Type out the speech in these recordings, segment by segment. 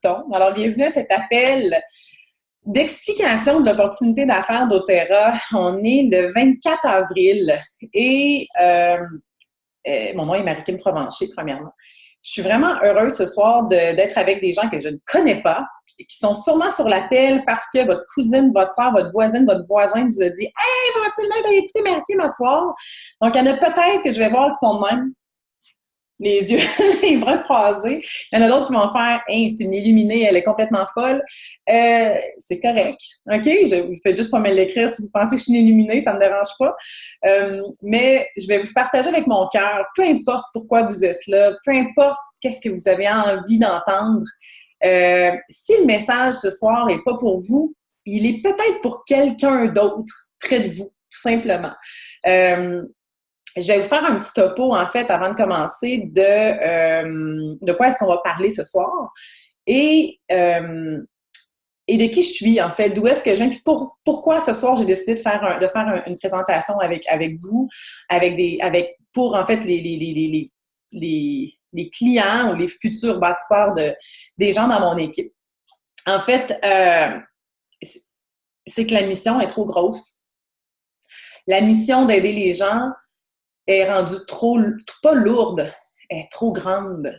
bouton. Alors, bienvenue à cet appel d'explication de l'opportunité d'affaires d'Otera. On est le 24 avril et mon nom est Marie-Kim Provencher, premièrement. Je suis vraiment heureuse ce soir d'être avec des gens que je ne connais pas et qui sont sûrement sur l'appel parce que votre cousine, votre soeur, votre voisine, votre voisin vous a dit « Hey, il faut absolument écouter Marie-Kim ce soir! » Donc, il y en a peut-être que je vais voir qui sont de même. Les yeux, les bras croisés. Il y en a d'autres qui vont faire hey, c'est une illuminée, elle est complètement folle. C'est correct. OK? Je fais juste pas me l'écrire. Si vous pensez que je suis une illuminée, ça ne me dérange pas. Mais je vais vous partager avec mon cœur, peu importe pourquoi vous êtes là, peu importe qu'est-ce que vous avez envie d'entendre. Si le message ce soir n'est pas pour vous, il est peut-être pour quelqu'un d'autre près de vous, tout simplement. Je vais vous faire un petit topo, en fait, avant de commencer, de quoi est-ce qu'on va parler ce soir et de qui je suis, en fait, d'où est-ce que je viens, puis pourquoi ce soir j'ai décidé de faire une présentation avec vous, pour, en fait, les clients ou les futurs bâtisseurs des gens dans mon équipe. En fait, c'est que la mission est trop grosse. La mission d'aider les gens est rendue pas lourde, elle est trop grande.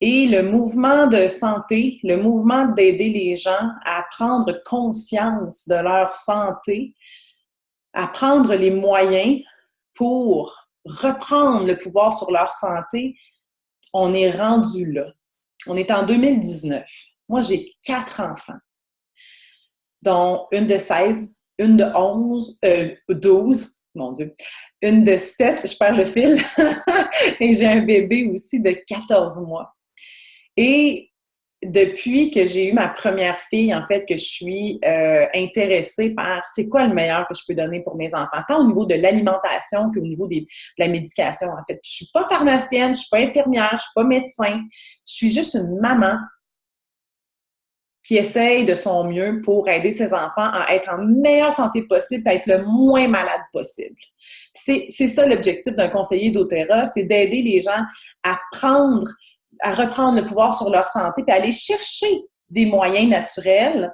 Et le mouvement de santé, le mouvement d'aider les gens à prendre conscience de leur santé, à prendre les moyens pour reprendre le pouvoir sur leur santé, on est rendu là. On est en 2019. Moi, j'ai 4 enfants, dont une de 16, une de 12, mon Dieu, une de 7, je perds le fil, et j'ai un bébé aussi de 14 mois. Et depuis que j'ai eu ma première fille, en fait, que je suis intéressée par c'est quoi le meilleur que je peux donner pour mes enfants, tant au niveau de l'alimentation qu'au niveau de la médication, en fait. Je suis pas pharmacienne, je suis pas infirmière, je suis pas médecin, je suis juste une maman qui essaye de son mieux pour aider ses enfants à être en meilleure santé possible et à être le moins malade possible. C'est ça l'objectif d'un conseiller d'Otera, c'est d'aider les gens à reprendre le pouvoir sur leur santé puis à aller chercher des moyens naturels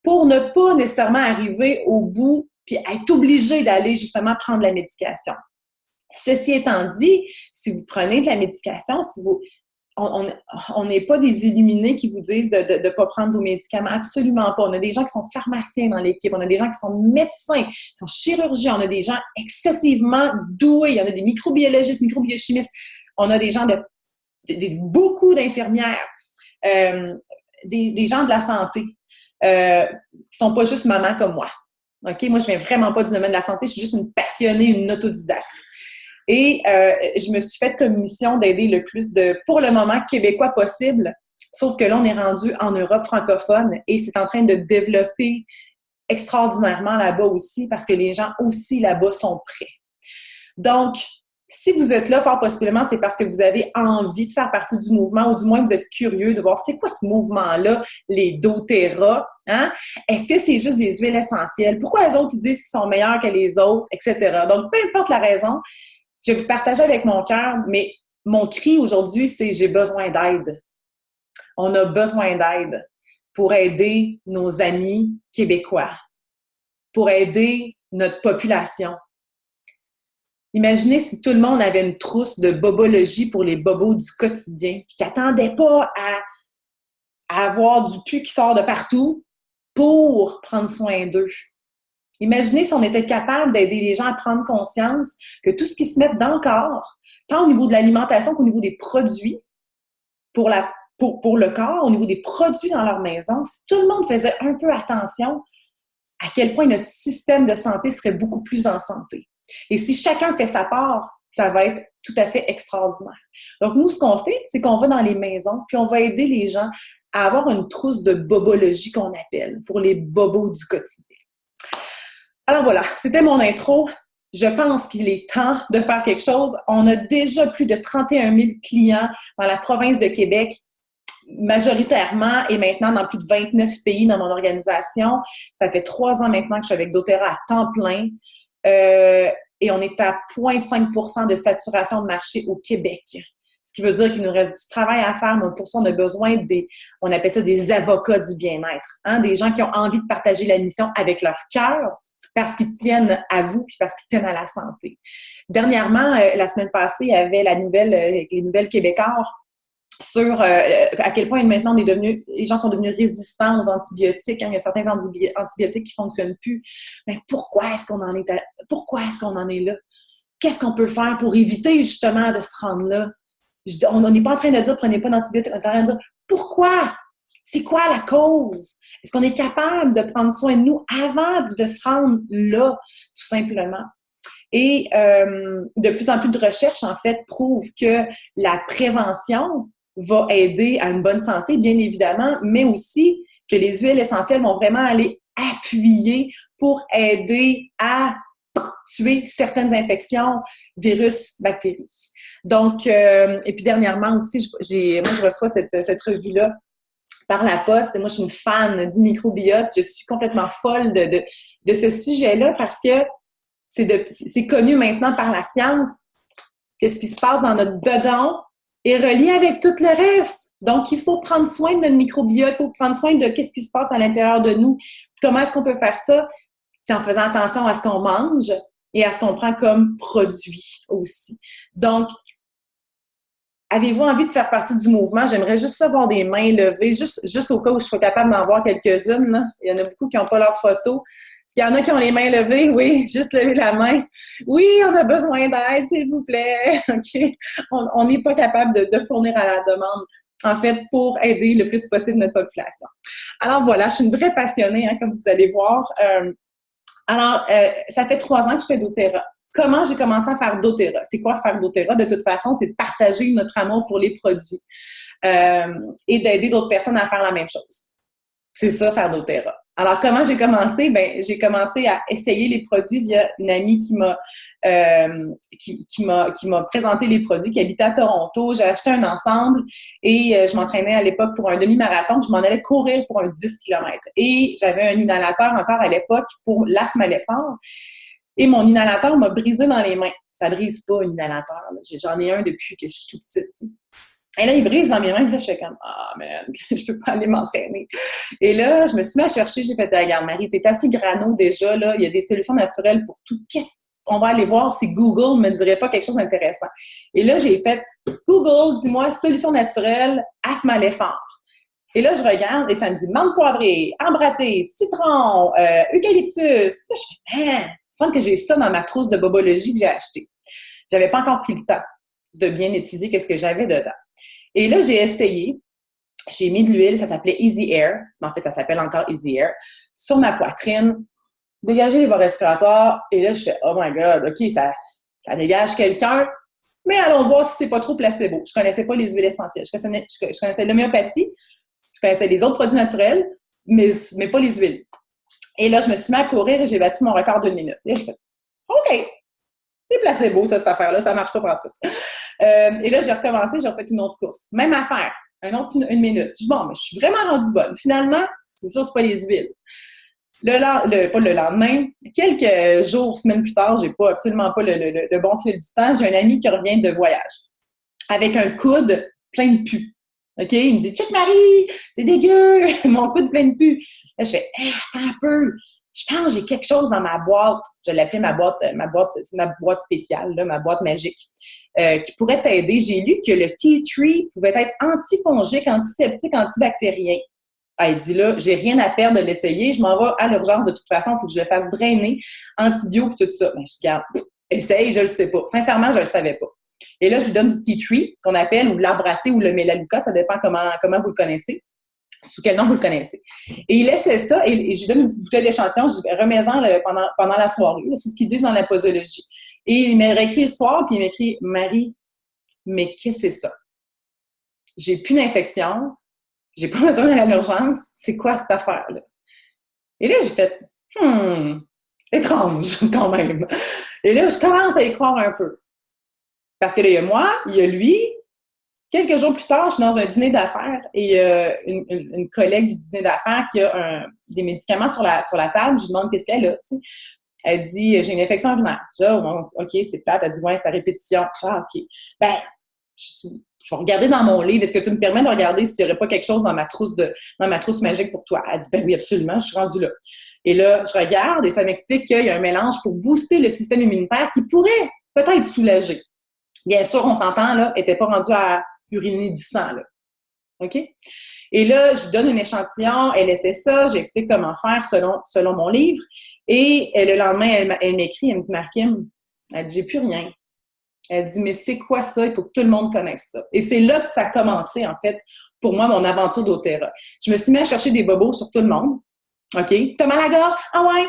pour ne pas nécessairement arriver au bout puis être obligé d'aller justement prendre la médication. Ceci étant dit, si vous prenez de la médication, on n'est pas des illuminés qui vous disent de ne pas prendre vos médicaments. Absolument pas. On a des gens qui sont pharmaciens dans l'équipe. On a des gens qui sont médecins, qui sont chirurgiens. On a des gens excessivement doués. Il y en a des microbiologistes, microbiochimistes. On a des gens beaucoup d'infirmières. Des gens de la santé qui sont pas juste maman comme moi. OK? Moi, je viens vraiment pas du domaine de la santé. Je suis juste une passionnée, une autodidacte. Et je me suis faite comme mission d'aider le plus pour le moment, Québécois possible. Sauf que là, on est rendu en Europe francophone et c'est en train de développer extraordinairement là-bas aussi parce que les gens aussi là-bas sont prêts. Donc, si vous êtes là, fort possiblement, c'est parce que vous avez envie de faire partie du mouvement ou du moins vous êtes curieux de voir c'est quoi ce mouvement-là, les doTERRA, hein? Est-ce que c'est juste des huiles essentielles? Pourquoi les autres ils disent qu'ils sont meilleurs que les autres, etc. Donc, peu importe la raison, je vais vous partager avec mon cœur, mais mon cri aujourd'hui, c'est « j'ai besoin d'aide ». On a besoin d'aide pour aider nos amis québécois, pour aider notre population. Imaginez si tout le monde avait une trousse de bobologie pour les bobos du quotidien, puis qui n'attendaient pas à avoir du pu qui sort de partout pour prendre soin d'eux. Imaginez si on était capable d'aider les gens à prendre conscience que tout ce qui se met dans le corps, tant au niveau de l'alimentation qu'au niveau des produits pour le corps, au niveau des produits dans leur maison, si tout le monde faisait un peu attention à quel point notre système de santé serait beaucoup plus en santé. Et si chacun fait sa part, ça va être tout à fait extraordinaire. Donc, nous, ce qu'on fait, c'est qu'on va dans les maisons puis on va aider les gens à avoir une trousse de bobologie qu'on appelle pour les bobos du quotidien. Alors voilà, c'était mon intro. Je pense qu'il est temps de faire quelque chose. On a déjà plus de 31 000 clients dans la province de Québec, majoritairement et maintenant dans plus de 29 pays dans mon organisation. Ça fait 3 ans maintenant que je suis avec doTERRA à temps plein. Et on est à 0,5 % de saturation de marché au Québec. Ce qui veut dire qu'il nous reste du travail à faire, mais pour ça, on a besoin on appelle ça des avocats du bien-être, hein, des gens qui ont envie de partager la mission avec leur cœur, parce qu'ils tiennent à vous puis parce qu'ils tiennent à la santé. Dernièrement, la semaine passée, il y avait les nouvelles Québécois sur à quel point maintenant les gens sont devenus résistants aux antibiotiques. Hein, il y a certains antibiotiques qui fonctionnent plus. Mais pourquoi est-ce qu'on en est là? Qu'est-ce qu'on peut faire pour éviter justement de se rendre là? On n'est pas en train de dire prenez pas d'antibiotiques, on est en train de dire pourquoi? C'est quoi la cause? Est-ce qu'on est capable de prendre soin de nous avant de se rendre là, tout simplement? Et de plus en plus de recherches, en fait, prouvent que la prévention va aider à une bonne santé, bien évidemment, mais aussi que les huiles essentielles vont vraiment aller appuyer pour aider à tuer certaines infections, virus, bactéries. Donc, et puis dernièrement aussi, moi, je reçois cette revue-là par la poste. Et moi, je suis une fan du microbiote. Je suis complètement folle de ce sujet-là parce que c'est connu maintenant par la science que ce qui se passe dans notre bedon est relié avec tout le reste. Donc, il faut prendre soin de notre microbiote, il faut prendre soin de ce qui se passe à l'intérieur de nous. Comment est-ce qu'on peut faire ça? C'est en faisant attention à ce qu'on mange et à ce qu'on prend comme produit aussi. Donc, avez-vous envie de faire partie du mouvement? J'aimerais juste avoir des mains levées, juste au cas où je sois capable d'en voir quelques-unes. Là. Il y en a beaucoup qui n'ont pas leur photo. Est-ce qu'il y en a qui ont les mains levées? Oui, juste lever la main. Oui, on a besoin d'aide, s'il vous plaît. OK. On n'est pas capable de fournir à la demande, en fait, pour aider le plus possible notre population. Alors voilà, je suis une vraie passionnée, hein, comme vous allez voir. Ça fait 3 ans que je fais doTERRA. Comment j'ai commencé à faire doTERRA? C'est quoi faire doTERRA? De toute façon, c'est de partager notre amour pour les produits et d'aider d'autres personnes à faire la même chose. C'est ça, faire doTERRA. Alors, comment j'ai commencé? Ben, j'ai commencé à essayer les produits via une amie qui m'a présenté les produits, qui habitait à Toronto. J'ai acheté un ensemble et je m'entraînais à l'époque pour un demi-marathon. Je m'en allais courir pour un 10 km. Et j'avais un inhalateur encore à l'époque pour l'asthme à l'effort. Et mon inhalateur m'a brisé dans les mains. Ça brise pas, un inhalateur. Là. J'en ai un depuis que je suis tout petite. Et là, il brise dans mes mains. Puis là, je fais comme, ah, man, je peux pas aller m'entraîner. Et là, je me suis mis à chercher. J'ai fait, regarde, Marie, t'es assez grano déjà, là. Il y a des solutions naturelles pour tout. Qu'est-ce qu'on va aller voir si Google me dirait pas quelque chose d'intéressant? Et là, j'ai fait, Google, dis-moi, solution naturelle, asthme à l'effort. Et là, je regarde et ça me dit menthe poivrée, arbre à thé, citron, eucalyptus. Là, je fais, man, il me semble que j'ai ça dans ma trousse de bobologie que j'ai achetée. J'avais pas encore pris le temps de bien étudier qu'est-ce que j'avais dedans. Et là, j'ai essayé. J'ai mis de l'huile, ça s'appelait Easy Air. En fait, ça s'appelle encore Easy Air. Sur ma poitrine, dégager les voies respiratoires. Et là, je fais, oh my God, OK, ça dégage quelqu'un. Mais allons voir si c'est pas trop placebo. Je connaissais pas les huiles essentielles. Je connaissais l'homéopathie. Je connaissais les autres produits naturels, mais pas les huiles. Et là, je me suis mis à courir et j'ai battu mon record d'1 minute. Et là, je fais, OK, c'est placebo, ça, cette affaire-là, ça marche pas partout. Et là, j'ai recommencé, j'ai refait une autre course. Même affaire, une minute. Je dis, bon, mais je suis vraiment rendue bonne. Finalement, c'est sûr, c'est pas les huiles. Pas le lendemain, quelques jours, semaines plus tard, j'ai absolument pas le bon fil du temps. J'ai un ami qui revient de voyage avec un coude plein de pus. OK? Il me dit, check Marie, c'est dégueu, mon coude plein de pus. Là, je fais, attends un peu. Je pense que j'ai quelque chose dans ma boîte. Je l'appelais ma boîte, c'est ma boîte spéciale, là, ma boîte magique, qui pourrait t'aider. J'ai lu que le tea tree pouvait être antifongique, antiseptique, antibactérien. Ah, il dit là, j'ai rien à perdre de l'essayer, je m'en vais à l'urgence de toute façon, il faut que je le fasse drainer, antibio et tout ça. Ben, je dis, regarde, essaye, je le sais pas. Sincèrement, je le savais pas. Et là, je lui donne du tea tree, qu'on appelle, ou l'arbre à thé, ou le mélaleuca, ça dépend comment vous le connaissez. Sous quel nom vous le connaissez. Et il essaie ça, et je lui donne une petite bouteille d'échantillon, je dis, remets-en pendant la soirée. C'est ce qu'ils disent dans la posologie. Et il m'a écrit le soir, puis il m'écrit, Marie, mais qu'est-ce que c'est ça? J'ai plus d'infection, j'ai pas besoin d'aller à l'urgence, c'est quoi cette affaire-là? Et là, j'ai fait, étrange quand même. Et là, je commence à y croire un peu. Parce que là, il y a moi, il y a lui. Quelques jours plus tard, je suis dans un dîner d'affaires et une collègue du dîner d'affaires qui a des médicaments sur la table, je lui demande qu'est-ce qu'elle a. Tu sais. Elle dit, j'ai une infection urinaire. Je dis, oh, OK, c'est plate. Elle dit, ouais, c'est à répétition. Je dis, OK. Ben, je je vais regarder dans mon livre. Est-ce que tu me permets de regarder s'il n'y aurait pas quelque chose dans ma trousse magique pour toi? Elle dit, ben oui, absolument, je suis rendue là. Et là, je regarde et ça m'explique qu'il y a un mélange pour booster le système immunitaire qui pourrait peut-être soulager. Bien sûr, on s'entend, là, elle n'était pas rendue à uriner du sang, là. OK? Et là, je lui donne un échantillon, elle essaie ça, j'explique comment faire selon mon livre. Et le lendemain, elle m'écrit, elle me dit, Marie-Kim, elle dit, j'ai plus rien. Elle dit, mais c'est quoi ça? Il faut que tout le monde connaisse ça. Et c'est là que ça a commencé, en fait, pour moi, mon aventure d'Otera. Je me suis mis à chercher des bobos sur tout le monde. OK? T'as mal à la gorge? Ah ouais?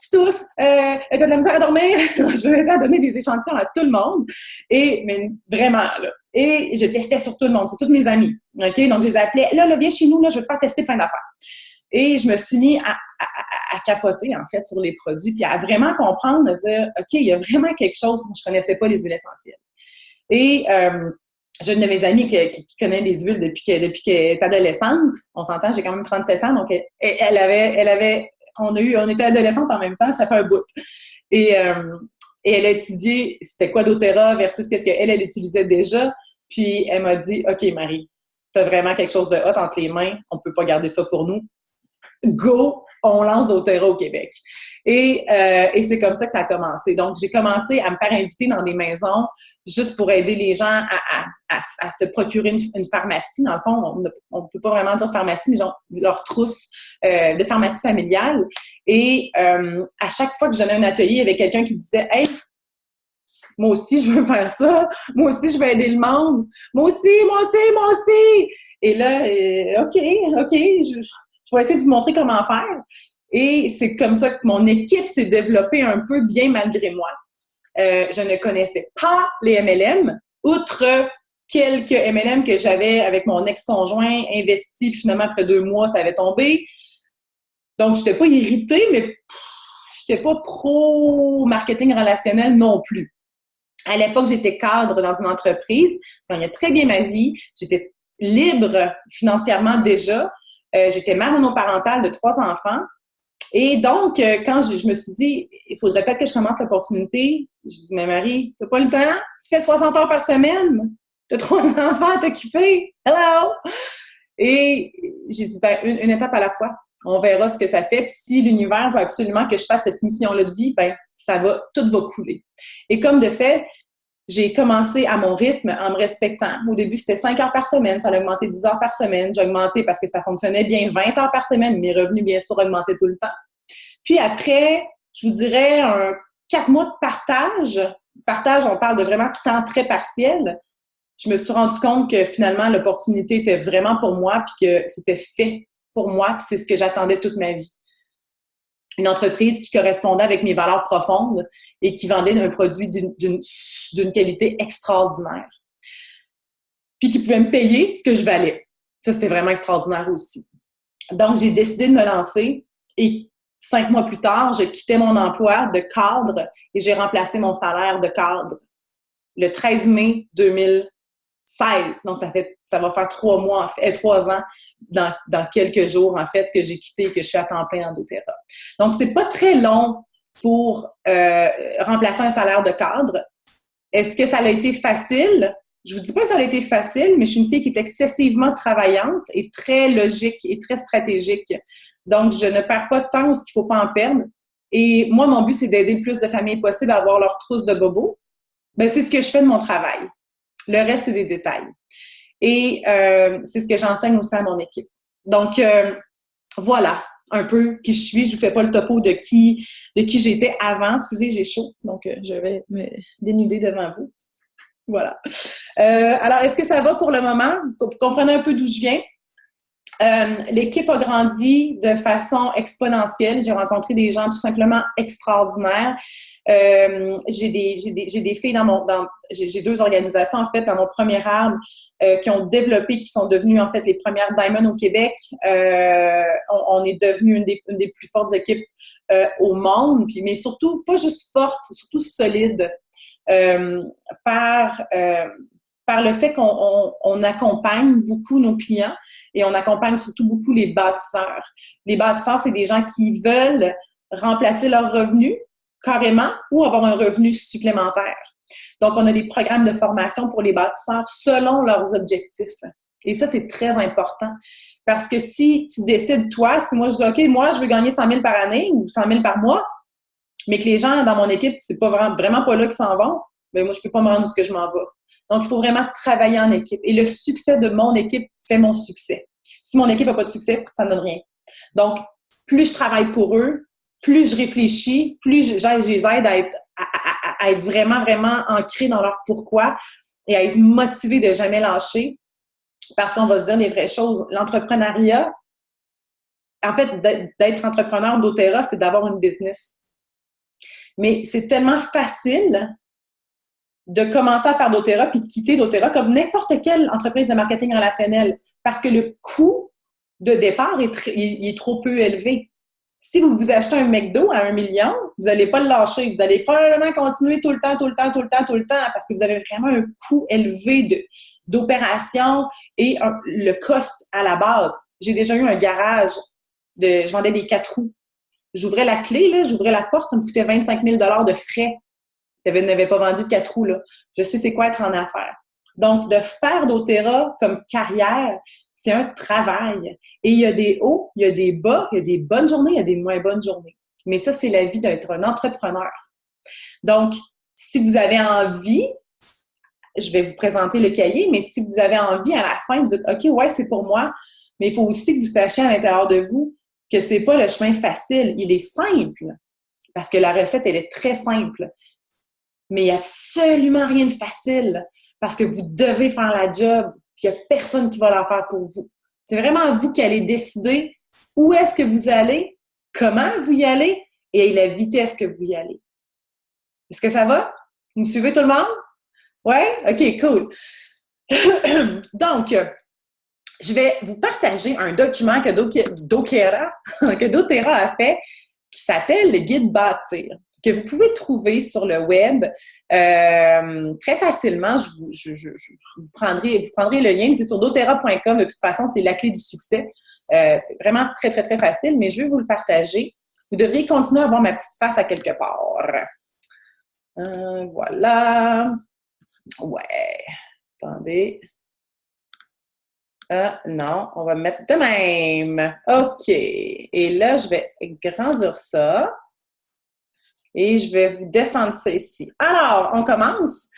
Tu tousses? T'as de la misère à dormir? Je me mettais à donner des échantillons à tout le monde. Mais vraiment, là. Et je testais sur tout le monde, sur toutes mes amies. OK? Donc, je les appelais. Là, viens chez nous, là, je vais te faire tester plein d'affaires. Et je me suis mis à capoter, en fait, sur les produits, puis à vraiment comprendre, me dire, OK, il y a vraiment quelque chose dont je connaissais pas les huiles essentielles. Et j'ai une de mes amies qui connaît les huiles depuis qu'elle est adolescente. On s'entend, j'ai quand même 37 ans, donc on était adolescentes en même temps, ça fait un bout. Et elle a étudié c'était quoi d'Otera versus qu'est-ce qu'elle utilisait déjà. Puis elle m'a dit, OK, Marie, t'as vraiment quelque chose de hot entre les mains, on peut pas garder ça pour nous. Go! On lance d'Otera au Québec. Et c'est comme ça que ça a commencé. Donc, j'ai commencé à me faire inviter dans des maisons juste pour aider les gens à se procurer une pharmacie. Dans le fond, on ne peut pas vraiment dire pharmacie, mais genre leur trousse de pharmacie familiale. Et à chaque fois que je donnais un atelier avec quelqu'un qui disait « Hey, moi aussi, je veux faire ça. Moi aussi, je veux aider le monde. Moi aussi. » Et là, OK, je vais essayer de vous montrer comment faire. Et c'est comme ça que mon équipe s'est développée un peu bien malgré moi. Je ne connaissais pas les MLM, outre quelques MLM que j'avais avec mon ex-conjoint investi, puis finalement, après 2 mois, ça avait tombé. Donc, je n'étais pas irritée, mais je n'étais pas pro-marketing relationnel non plus. À l'époque, j'étais cadre dans une entreprise, je gagnais très bien ma vie, j'étais libre financièrement déjà. J'étais mère monoparentale de 3 enfants. Et donc, quand je me suis dit, il faudrait peut-être que je commence l'opportunité, je dis, mais Marie, t'as pas le temps? Tu fais 60 heures par semaine? T'as 3 enfants à t'occuper? Hello! Et j'ai dit, ben, une étape à la fois. On verra ce que ça fait. Puis si l'univers veut absolument que je fasse cette mission-là de vie, ben, tout va couler. Et comme de fait, j'ai commencé à mon rythme en me respectant. Au début, c'était 5 heures par semaine. Ça a augmenté 10 heures par semaine. J'ai augmenté parce que ça fonctionnait bien 20 heures par semaine. Mes revenus, bien sûr, augmentaient tout le temps. Puis après, je vous dirais 4 mois de partage. Partage, on parle de vraiment temps très partiel. Je me suis rendu compte que finalement, l'opportunité était vraiment pour moi puis que c'était fait pour moi puis c'est ce que j'attendais toute ma vie. Une entreprise qui correspondait avec mes valeurs profondes et qui vendait un produit d'une qualité extraordinaire. Puis qui pouvait me payer ce que je valais. Ça, c'était vraiment extraordinaire aussi. Donc, j'ai décidé de me lancer et 5 mois plus tard, je quittais mon emploi de cadre et j'ai remplacé mon salaire de cadre le 13 mai 2016. Donc, ça va faire 3 ans dans quelques jours, en fait, que j'ai quitté et que je suis à temps plein en doTERRA. Donc, c'est pas très long pour remplacer un salaire de cadre. Est-ce que ça a été facile? Je vous dis pas que ça a été facile, mais je suis une fille qui est excessivement travaillante et très logique et très stratégique. Donc, je ne perds pas de temps où il ne faut pas en perdre. Et moi, mon but, c'est d'aider le plus de familles possible à avoir leur trousse de bobos. Ben, c'est ce que je fais de mon travail. Le reste, c'est des détails. Et c'est ce que j'enseigne aussi à mon équipe. Donc, voilà un peu qui je suis. Je ne vous fais pas le topo de qui j'étais avant. Excusez, j'ai chaud, donc je vais me dénuder devant vous. Voilà. Alors, est-ce que ça va pour le moment? Vous comprenez un peu d'où je viens? L'équipe a grandi de façon exponentielle. J'ai rencontré des gens tout simplement extraordinaires. J'ai des filles j'ai 2 organisations en fait dans mon premier arbre qui ont développé, qui sont devenues en fait les premières Diamond au Québec. On est devenu une des plus fortes équipes au monde, mais surtout pas juste forte, surtout solide par le fait qu'on accompagne beaucoup nos clients et on accompagne surtout beaucoup les bâtisseurs. Les bâtisseurs, c'est des gens qui veulent remplacer leurs revenus carrément ou avoir un revenu supplémentaire. Donc, on a des programmes de formation pour les bâtisseurs selon leurs objectifs. Et ça, c'est très important. Parce que si tu décides, toi, si moi je dis, OK, moi, je veux gagner 100 000 par année ou 100 000 par mois, mais que les gens dans mon équipe, c'est pas vraiment pas là qu'ils s'en vont, mais moi, je peux pas me rendre où ce que je m'en vais. Donc, il faut vraiment travailler en équipe. Et le succès de mon équipe fait mon succès. Si mon équipe n'a pas de succès, ça ne donne rien. Donc, plus je travaille pour eux, plus je réfléchis, plus je les aide à être vraiment, vraiment ancrés dans leur pourquoi et à être motivés de jamais lâcher. Parce qu'on va se dire les vraies choses. L'entrepreneuriat, en fait, d'être entrepreneur d'Otera, c'est d'avoir une business. Mais c'est tellement facile de commencer à faire d'Otera puis de quitter d'Otera comme n'importe quelle entreprise de marketing relationnel parce que le coût de départ est trop peu élevé. Si vous achetez un McDo à 1 million, vous n'allez pas le lâcher. Vous allez probablement continuer tout le temps parce que vous avez vraiment un coût élevé d'opération et le cost à la base. J'ai déjà eu un garage, je vendais des 4 roues. J'ouvrais la clé, là, j'ouvrais la porte, ça me coûtait 25 000 de frais. Je n'avais pas vendu de 4 roues, là. Je sais c'est quoi être en affaires. Donc, de faire d'Otera comme carrière, c'est un travail. Et il y a des hauts, il y a des bas, il y a des bonnes journées, il y a des moins bonnes journées. Mais ça, c'est la vie d'être un entrepreneur. Donc, si vous avez envie, je vais vous présenter le cahier, mais si vous avez envie, à la fin, vous dites « OK, ouais, c'est pour moi », mais il faut aussi que vous sachiez à l'intérieur de vous que c'est pas le chemin facile. Il est simple, parce que la recette, elle est très simple. Mais il n'y a absolument rien de facile parce que vous devez faire la job puis il n'y a personne qui va la faire pour vous. C'est vraiment vous qui allez décider où est-ce que vous allez, comment vous y allez et la vitesse que vous y allez. Est-ce que ça va? Vous me suivez tout le monde? Ouais? OK, cool. Donc, je vais vous partager un document que d'Otera a fait qui s'appelle le guide bâtir, que vous pouvez trouver sur le web très facilement. Vous prendrez le lien, mais c'est sur doTERRA.com. De toute façon, c'est la clé du succès. C'est vraiment très, très, très facile, mais je vais vous le partager. Vous devriez continuer à avoir ma petite face à quelque part. Voilà. Ouais. Attendez. Non, on va mettre de même. OK. Et là, je vais grandir ça. Et je vais vous descendre ça ici. Alors, on commence.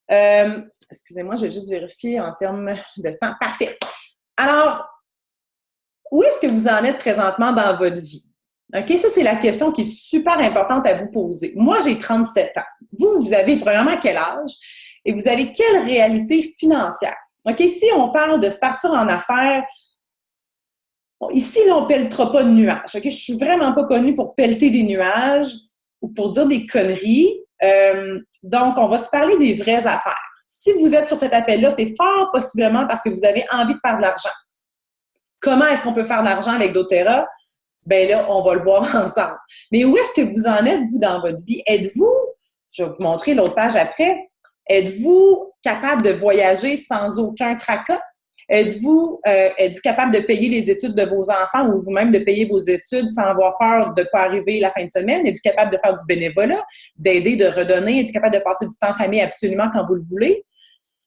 Excusez-moi, je vais juste vérifier en termes de temps. Parfait. Alors, où est-ce que vous en êtes présentement dans votre vie? OK, ça, c'est la question qui est super importante à vous poser. Moi, j'ai 37 ans. Vous avez premièrement quel âge? Et vous avez quelle réalité financière? OK, si on parle de se partir en affaires, bon, ici, là, on ne pelletera pas de nuages. OK, je suis vraiment pas connue pour pelleter des nuages ou pour dire des conneries. Donc, on va se parler des vraies affaires. Si vous êtes sur cet appel-là, c'est fort possiblement parce que vous avez envie de faire de l'argent. Comment est-ce qu'on peut faire de l'argent avec doTERRA? Bien là, on va le voir ensemble. Mais où est-ce que vous en êtes, vous, dans votre vie? Êtes-vous, je vais vous montrer l'autre page après, êtes-vous capable de voyager sans aucun tracas? Êtes-vous capable de payer les études de vos enfants ou vous-même de payer vos études sans avoir peur de ne pas arriver la fin de semaine? Êtes-vous capable de faire du bénévolat, d'aider, de redonner? Êtes-vous capable de passer du temps en famille absolument quand vous le voulez?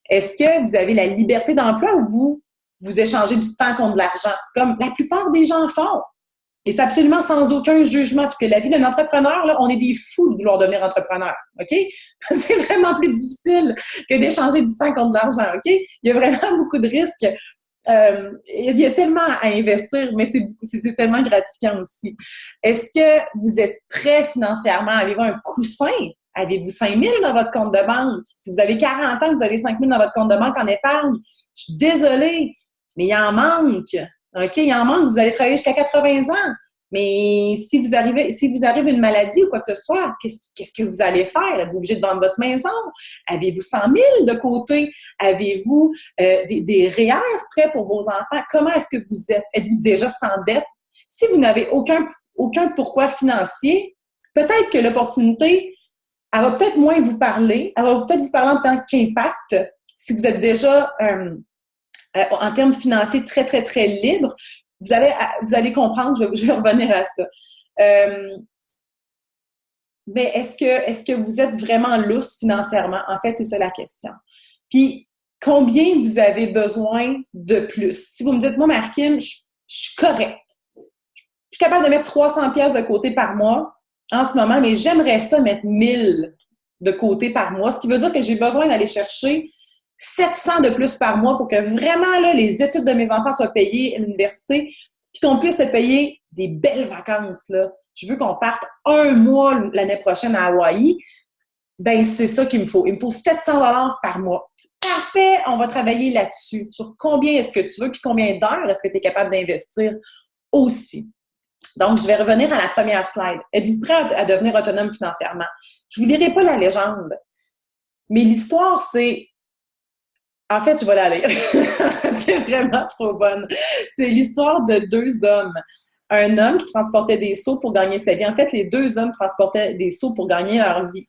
Est-ce que vous avez la liberté d'emploi ou vous échangez du temps contre de l'argent, comme la plupart des gens font? Et c'est absolument sans aucun jugement, parce que la vie d'un entrepreneur, là, on est des fous de vouloir devenir entrepreneur, OK? C'est vraiment plus difficile que d'échanger du temps contre de l'argent, OK? Il y a vraiment beaucoup de risques. Il y a tellement à investir, mais c'est tellement gratifiant aussi. Est-ce que vous êtes prêt financièrement? Avez-vous un coussin? Avez-vous 5 000 dans votre compte de banque? Si vous avez 40 ans, vous avez 5 000 dans votre compte de banque en épargne, je suis désolée, mais il en manque. OK, il en manque, vous allez travailler jusqu'à 80 ans. Mais si vous arrive une maladie ou quoi que ce soit, qu'est-ce que vous allez faire? Êtes-vous obligé de vendre votre maison? Avez-vous 100 000 de côté? Avez-vous des REER prêts pour vos enfants? Comment est-ce que vous êtes? Êtes-vous déjà sans dette? Si vous n'avez aucun pourquoi financier, peut-être que l'opportunité, elle va peut-être moins vous parler. Elle va peut-être vous parler en tant qu'impact. Si vous êtes déjà en termes financiers très, très, très libre, vous allez comprendre, je vais revenir à ça. mais est-ce que vous êtes vraiment lousse financièrement? En fait, c'est ça la question. Puis, combien vous avez besoin de plus? Si vous me dites, moi, Marie-Kim, je suis correcte. Je suis capable de mettre 300 pièces de côté par mois en ce moment, mais j'aimerais ça mettre 1000 de côté par mois, ce qui veut dire que j'ai besoin d'aller chercher 700 de plus par mois pour que vraiment là, les études de mes enfants soient payées à l'université, puis qu'on puisse se payer des belles vacances. Là. Je veux qu'on parte 1 mois l'année prochaine à Hawaï. Ben c'est ça qu'il me faut. Il me faut 700 $ par mois. Parfait, on va travailler là-dessus. Sur combien est-ce que tu veux, puis combien d'heures est-ce que tu es capable d'investir aussi. Donc, je vais revenir à la première slide. Êtes-vous prêt à devenir autonome financièrement? Je ne vous lirai pas la légende, mais l'histoire, c'est... En fait, je vais la lire. C'est vraiment trop bonne. C'est l'histoire de 2 hommes. Un homme qui transportait des seaux pour gagner sa vie. En fait, les 2 hommes transportaient des seaux pour gagner leur vie.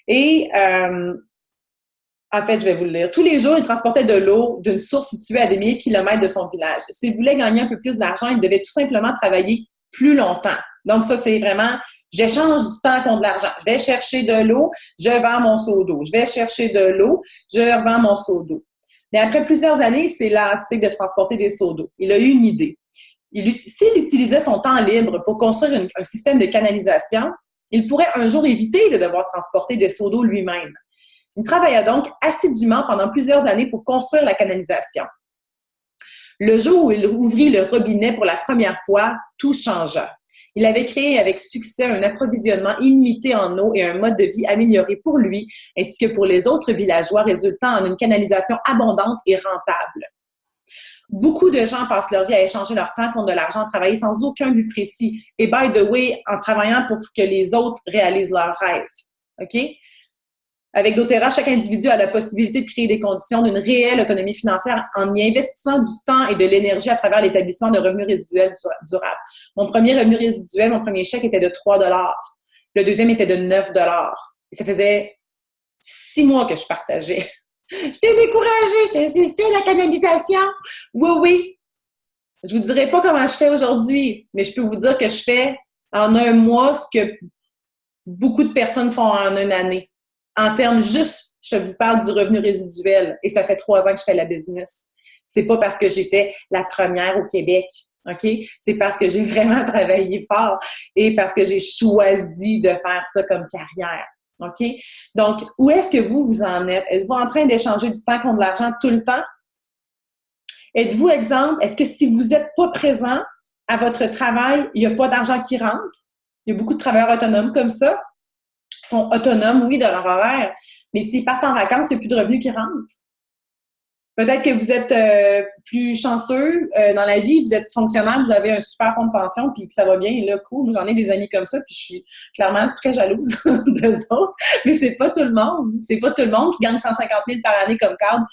Et... en fait, je vais vous le lire. Tous les jours, il transportait de l'eau d'une source située à des milliers de kilomètres de son village. S'il voulait gagner un peu plus d'argent, il devait tout simplement travailler plus longtemps. Donc, ça, c'est vraiment, j'échange du temps contre de l'argent. Je vais chercher de l'eau, je vends mon seau d'eau. Je vais chercher de l'eau, je revends mon seau d'eau. Mais après plusieurs années, il s'est lassé de transporter des seaux d'eau. Il a eu une idée. S'il utilisait son temps libre pour construire un système de canalisation, il pourrait un jour éviter de devoir transporter des seaux d'eau lui-même. Il travailla donc assidûment pendant plusieurs années pour construire la canalisation. Le jour où il ouvrit le robinet pour la première fois, tout changea. Il avait créé avec succès un approvisionnement illimité en eau et un mode de vie amélioré pour lui ainsi que pour les autres villageois, résultant en une canalisation abondante et rentable. Beaucoup de gens passent leur vie à échanger leur temps contre de l'argent, travailler sans aucun but précis et, by the way, en travaillant pour que les autres réalisent leurs rêves. OK? Avec doTERRA, chaque individu a la possibilité de créer des conditions d'une réelle autonomie financière en y investissant du temps et de l'énergie à travers l'établissement de revenus résiduels durables. Mon premier revenu résiduel, mon premier chèque était de 3 $. Le deuxième était de 9 $. Et ça faisait 6 mois que je partageais. J'étais découragée, j'étais insistée à la canalisation. Oui, oui. Je vous dirai pas comment je fais aujourd'hui, mais je peux vous dire que je fais en 1 mois ce que beaucoup de personnes font en 1 année. En termes juste, je vous parle du revenu résiduel et ça fait 3 ans que je fais la business. C'est pas parce que j'étais la première au Québec, OK? C'est parce que j'ai vraiment travaillé fort et parce que j'ai choisi de faire ça comme carrière, OK? Donc, où est-ce que vous en êtes? Êtes-vous en train d'échanger du temps contre de l'argent tout le temps? Êtes-vous, exemple, est-ce que si vous n'êtes pas présent à votre travail, il n'y a pas d'argent qui rentre? Il y a beaucoup de travailleurs autonomes comme ça. Qui sont autonomes, oui, de leur horaire, mais s'ils partent en vacances, il n'y a plus de revenus qui rentrent. Peut-être que vous êtes plus chanceux dans la vie, vous êtes fonctionnaire, vous avez un super fonds de pension, puis que ça va bien, et là, cool. J'en ai des amis comme ça, puis je suis clairement très jalouse d'eux autres, mais c'est pas tout le monde. C'est pas tout le monde qui gagne 150 000 par année comme cadre,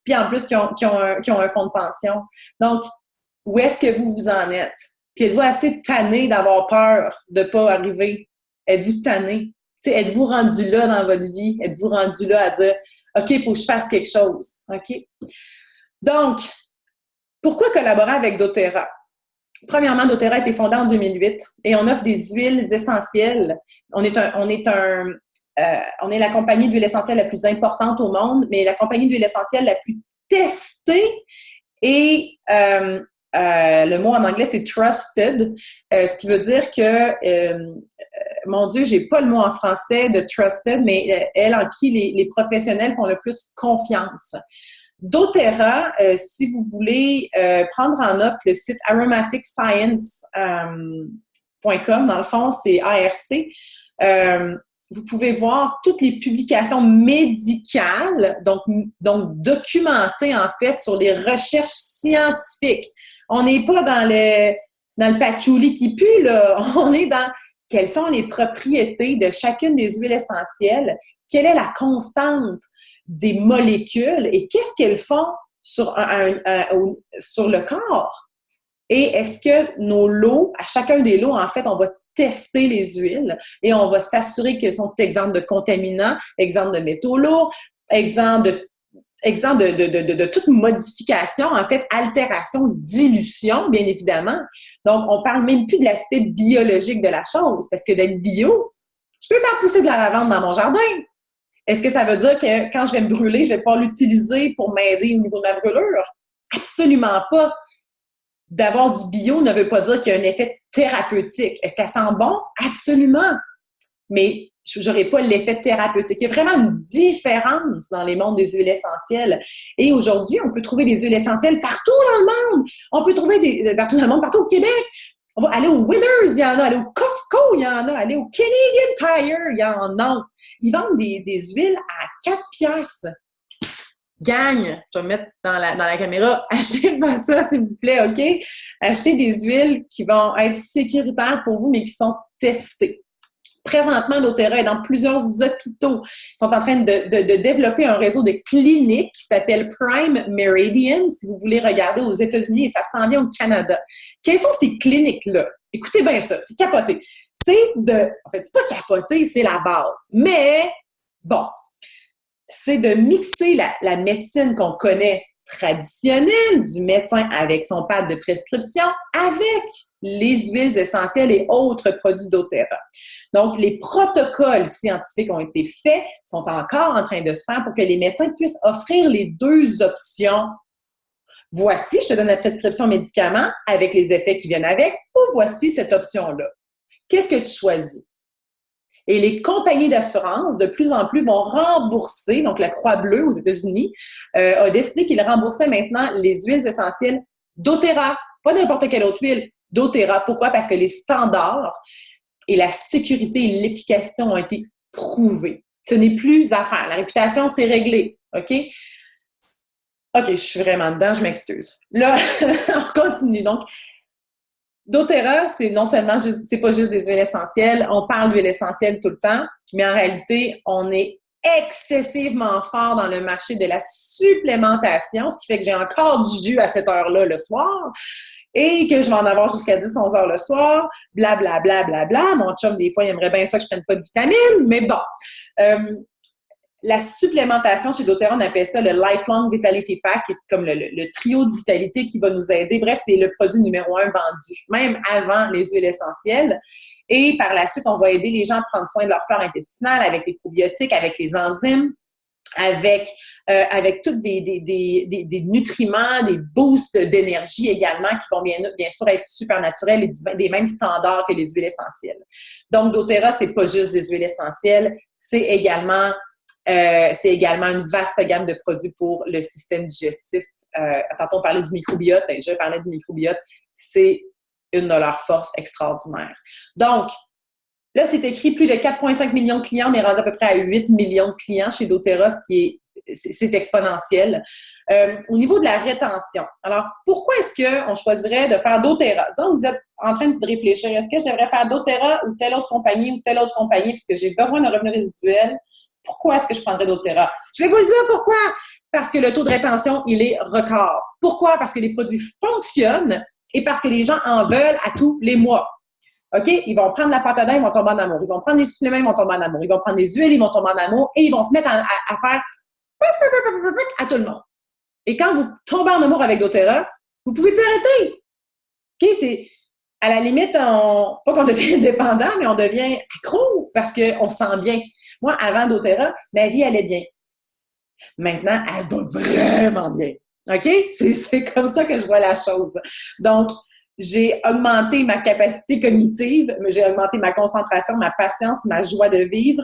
puis en plus qui ont un fonds de pension. Donc, où est-ce que vous en êtes? Puis êtes-vous assez tanné d'avoir peur de ne pas arriver? Êtes-vous tanné? Êtes-vous rendu là dans votre vie? Êtes-vous rendu là à dire « OK, il faut que je fasse quelque chose. » OK? Donc, pourquoi collaborer avec doTERRA? Premièrement, doTERRA a été fondé en 2008 et on offre des huiles essentielles. On est la compagnie d'huile essentielle la plus importante au monde, mais la compagnie d'huile essentielle la plus testée et le mot en anglais, c'est trusted, ce qui veut dire que, mon Dieu, j'ai pas le mot en français de trusted, mais elle en qui les professionnels font le plus confiance. doTERRA, si vous voulez prendre en note le site aromaticscience.com, dans le fond, c'est ARC, vous pouvez voir toutes les publications médicales, donc documentées en fait sur les recherches scientifiques. On n'est pas dans le patchouli qui pue, là. On est dans quelles sont les propriétés de chacune des huiles essentielles, quelle est la constante des molécules et qu'est-ce qu'elles font sur le corps. Et est-ce que nos lots, à chacun des lots, en fait, on va tester les huiles et on va s'assurer qu'elles sont exemptes de contaminants, exemptes de métaux lourds, exemptes de toute modification, en fait, altération, dilution, bien évidemment. Donc, on parle même plus de l'aspect biologique de la chose, parce que d'être bio, Je peux faire pousser de la lavande dans mon jardin. Est-ce que ça veut dire que quand je vais me brûler, je vais pouvoir l'utiliser pour m'aider au niveau de ma brûlure? Absolument pas. D'avoir du bio ne veut pas dire qu'il y a un effet thérapeutique. Est-ce qu'elle sent bon? Absolument. Mais je n'aurai pas l'effet thérapeutique. Il y a vraiment une différence dans les mondes des huiles essentielles. Et aujourd'hui, on peut trouver des huiles essentielles partout dans le monde. On peut trouver partout dans le monde, partout au Québec. On va aller au Winners, il y en a. Aller au Costco, il y en a. Aller au Canadian Tire, il y en a. Ils vendent des huiles à 4 piastres. Gagne, je vais mettre dans la caméra, achetez pas ça, s'il vous plaît, OK? Achetez des huiles qui vont être sécuritaires pour vous, mais qui sont testées. Présentement, doTERRA est dans plusieurs hôpitaux. Ils sont en train de développer un réseau de cliniques qui s'appelle Prime Meridian, si vous voulez regarder aux États-Unis, et ça s'en vient au Canada. Quelles sont ces cliniques-là? Écoutez bien ça, c'est capoté. En fait, c'est pas capoté, c'est la base. Mais, bon, c'est de mixer la médecine qu'on connaît traditionnelle du médecin avec son pad de prescription avec les huiles essentielles et autres produits doTERRA. Donc, les protocoles scientifiques ont été faits, sont encore en train de se faire pour que les médecins puissent offrir les deux options. Voici, je te donne la prescription médicament avec les effets qui viennent avec, ou voici cette option-là. Qu'est-ce que tu choisis? Et les compagnies d'assurance, de plus en plus, vont rembourser, donc la Croix-Bleue aux États-Unis a décidé qu'il remboursait maintenant les huiles essentielles doTERRA, pas n'importe quelle autre huile, doTERRA. Pourquoi? Parce que les standards et la sécurité et l'efficacité ont été prouvés. Ce n'est plus à faire. La réputation, c'est réglé. OK? OK, je suis vraiment dedans, je m'excuse. Là, on continue. Donc, doTERRA, c'est non seulement juste, c'est pas juste des huiles essentielles, on parle d'huiles essentielles tout le temps, mais en réalité, on est excessivement fort dans le marché de la supplémentation, ce qui fait que j'ai encore du jus à cette heure-là le soir et que je vais en avoir jusqu'à 10-11 heures le soir, blablabla, bla, bla, bla. Mon chum, des fois, il aimerait bien ça que je prenne pas de vitamines, mais bon. La supplémentation chez doTERRA, on appelle ça le Lifelong Vitality Pack, qui est comme le trio de vitalité qui va nous aider. Bref, c'est le produit numéro 1 vendu, même avant les huiles essentielles. Et par la suite, on va aider les gens à prendre soin de leur flore intestinale avec les probiotiques, avec les enzymes, avec tous des nutriments, des boosts d'énergie également qui vont bien sûr être super naturels et des mêmes standards que les huiles essentielles. Donc, doTERRA, c'est pas juste des huiles essentielles, c'est également une vaste gamme de produits pour le système digestif. Tantôt, on parlait du microbiote. Je parlais du microbiote. C'est une de leurs forces extraordinaires. Donc, là, c'est écrit plus de 4,5 millions de clients. On est rendu à peu près à 8 millions de clients chez doTERRA, ce qui c'est exponentiel. Au niveau de la rétention, alors, pourquoi est-ce qu'on choisirait de faire doTERRA? Disons que vous êtes en train de réfléchir, est-ce que je devrais faire doTERRA ou telle autre compagnie puisque j'ai besoin de revenus résiduels? Pourquoi est-ce que je prendrais doTERRA? Je vais vous le dire pourquoi. Parce que le taux de rétention, il est record. Pourquoi? Parce que les produits fonctionnent et parce que les gens en veulent à tous les mois. OK? Ils vont prendre la pâte à dents, ils vont tomber en amour. Ils vont prendre les suppléments, ils vont tomber en amour. Ils vont prendre les huiles, ils vont tomber en amour et ils vont se mettre à faire à tout le monde. Et quand vous tombez en amour avec doTERRA, vous ne pouvez plus arrêter. OK? C'est à la limite, pas qu'on devient dépendant, mais on devient accro parce qu'on se sent bien. Moi, avant doTERRA, ma vie allait bien. Maintenant, elle va vraiment bien. OK? C'est comme ça que je vois la chose. Donc, j'ai augmenté ma capacité cognitive, j'ai augmenté ma concentration, ma patience, ma joie de vivre,